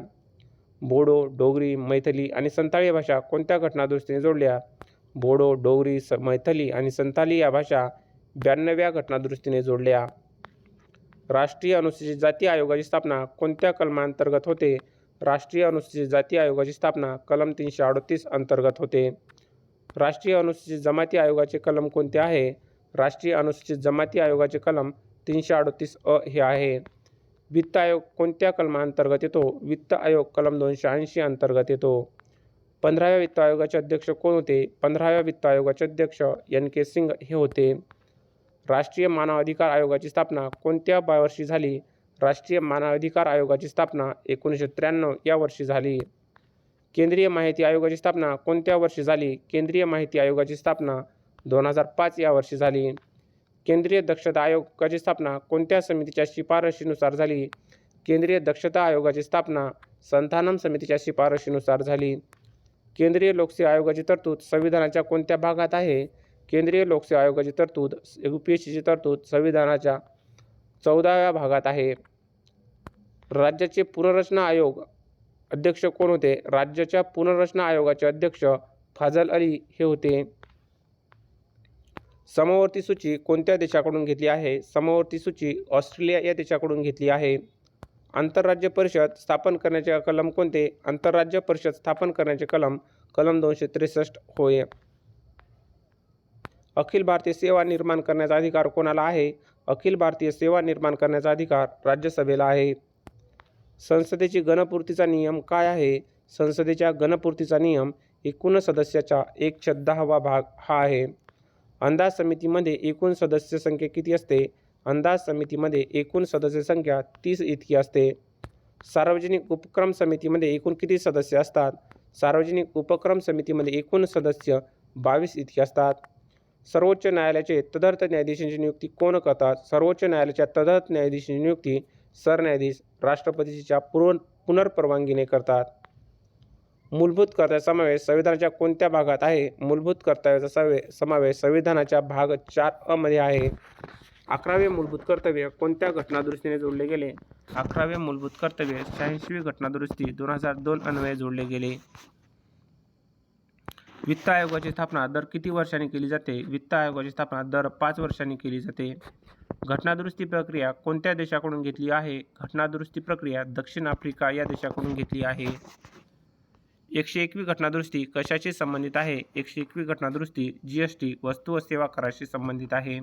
बोडो, डोगरी, मैथिली आणि संताळी या भाषा कोणत्या घटनादुरुस्तीने जोडल्या? बोडो, डोगरी, मैथिली आणि संताली या भाषा 92व्या घटनादुरुस्तीने जोडल्या. राष्ट्रीय अनुसूचित जाती आयोगाची स्थापना कोणत्या कलमांतर्गत होते? राष्ट्रीय अनुसूचित जाती आयोगाची स्थापना कलम 338 अंतर्गत होते. राष्ट्रीय अनुसूचित जमाती आयोगाचे कलम कोणते आहे? राष्ट्रीय अनुसूचित जमाती आयोगाचे कलम 338 अ हे आहे. वित्त आयोग कोणत्या कलमांतर्गत येतो? वित्त आयोग कलम 280 अंतर्गत येतो. 15व्या वित्त आयोगाचे अध्यक्ष कोण होते? 15व्या वित्त आयोगाचे अध्यक्ष NK सिंग हे होते. राष्ट्रीय मानव अधिकार आयोगाची स्थापना कोणत्या वर्षी झाली? राष्ट्रीय मानव अधिकार आयोगाची स्थापना 1993 या वर्षी झाली. केंद्रीय माहिती आयोगाची स्थापना कोणत्या वर्षी झाली? केंद्रीय माहिती आयोगाची स्थापना 2005 या वर्षी झाली. केंद्रीय दक्षता आयोगाची स्थापना कोणत्या समितीच्या शिफारशीनुसार झाली? केंद्रीय दक्षता आयोगाची स्थापना संथानम समितीच्या शिफारशीनुसार झाली. केंद्रीय लोकसेवा आयोगाची तरतूद संविधानाच्या कोणत्या भागात आहे? केंद्रीय लोकसेवा आयोगाची तरतूद UPSCची तरतूद संविधानाच्या 14व्या भागात आहे. राज्याचे पुनर्रचना आयोग अध्यक्ष कोण होते? राज्याच्या पुनर्रचना आयोगाचे अध्यक्ष फाजल अली हे होते. समवर्ती सूची कोणत्या देशाकडून घेतली आहे? समवर्ती सूची ऑस्ट्रेलिया या देशाकडून घेतली आहे. आंतरराज्य परिषद स्थापन करण्याचे कलम कोणते? आंतरराज्य परिषद स्थापन करण्याचे कलम 263 होय. अखिल भारतीय सेवा निर्माण करण्याचा अधिकार कोणाला आहे? अखिल भारतीय सेवा निर्माण करण्याचा अधिकार राज्यसभेला आहे. संसदेची गणपूर्तीचा नियम काय आहे? संसदेच्या गणपूर्तीचा नियम एकूण सदस्याचा 1/10 भाग हा आहे. अंदाज समितीमध्ये एकूण सदस्य संख्या किती असते? अंदाज समितीमध्ये एकूण सदस्य संख्या 30 इतकी असते. सार्वजनिक उपक्रम समितीमध्ये एकूण किती सदस्य असतात? सार्वजनिक उपक्रम समितीमध्ये एकूण सदस्य 22 इतके असतात. सर्वोच्च न्यायालयाचे तदर्थ न्यायाधीशांची नियुक्ती कोण करतात? सर्वोच्च न्यायालयाच्या तदर्थ न्यायाधीशांची नियुक्ती सरन्यायाधीश राष्ट्रपतीच्या पुनर्परवानगीने करतात. मूलभूत कर्तव्याचा समावेश संविधानाच्या कोणत्या भागात आहे? मूलभूत कर्तव्याचा समावेश संविधानाच्या भाग 4 अ मध्ये आहे. 11वे मूलभूत कर्तव्य कोणत्या घटनादुरुस्तीने जोडले गेले? 11वे मूलभूत कर्तव्य 86वी घटनादुरुस्ती 2002 अन्वये जोडले गेले. वित्त आयोगाची स्थापना दर किती वर्षांनी केली जाते? वित्त आयोगाची स्थापना दर 5 वर्षांनी केली जाते. घटनादुरुस्ती प्रक्रिया कोणत्या देशाकडून घेतली आहे? घटनादुरुस्ती प्रक्रिया दक्षिण आफ्रिका या देशाकडून घेतली आहे. 101वी घटनादुरुस्ती कशाशी संबंधित आहे? 101वी घटनादुरुस्ती GST वस्तू व सेवा कराशी संबंधित आहे.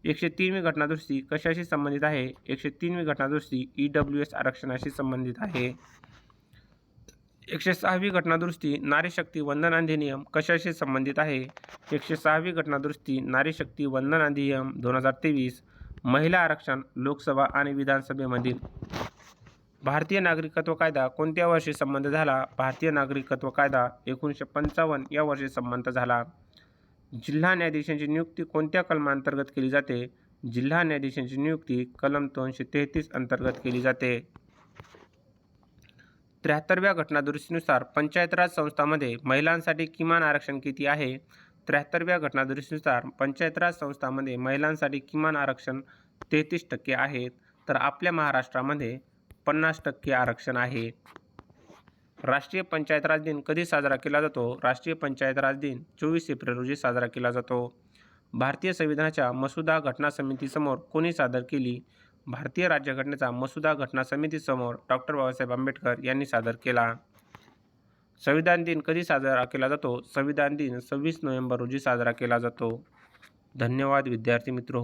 103वी घटनादुरुस्ती कशाशी संबंधित आहे? 103वी घटनादुरुस्ती EWS आरक्षणाशी संबंधित आहे. 106वी घटनादुरुस्ती नारी शक्ती वंदन अधिनियम कशाशी संबंधित आहे? 106वी घटनादुरुस्ती नारी शक्ती वंदन अधिनियम 2023 महिला आरक्षण लोकसभा आणि विधानसभेमधील. भारतीय नागरिकत्व कायदा कोणत्या वर्षी संमत झाला? भारतीय नागरिकत्व कायदा 1955 या वर्षी संमत झाला. जिल्हा न्यायाधीशांची नियुक्ती कोणत्या कलमांतर्गत केली जाते? जिल्हा न्यायाधीशांची नियुक्ती कलम 333 अंतर्गत केली जाते. 73व्या घटनादुरुस्तीनुसार पंचायत राज संस्थांमध्ये महिलांसाठी किमान आरक्षण किती आहे? 73व्या घटनादुरुस्तीनुसार पंचायत राज संस्थांमध्ये महिलांसाठी किमान आरक्षण 33% आहे, तर आपल्या महाराष्ट्रामध्ये 50% आरक्षण आहे. राष्ट्रीय पंचायत राज दिन कधी साजरा केला जातो? राष्ट्रीय पंचायत राज दिन 24 एप्रिल रोजी साजरा केला जातो. भारतीय संविधानाच्या मसुदा घटना समितीसमोर कोणी सादर केली? भारतीय राज्यघटनेचा मसुदा घटना समितीसमोर डॉ. बाबासाहेब आंबेडकर यांनी सादर केला. संविधान दिन कधी साजरा केला जातो? संविधान दिन 26 नोव्हेंबर रोजी साजरा केला जातो. धन्यवाद विद्यार्थी मित्रो.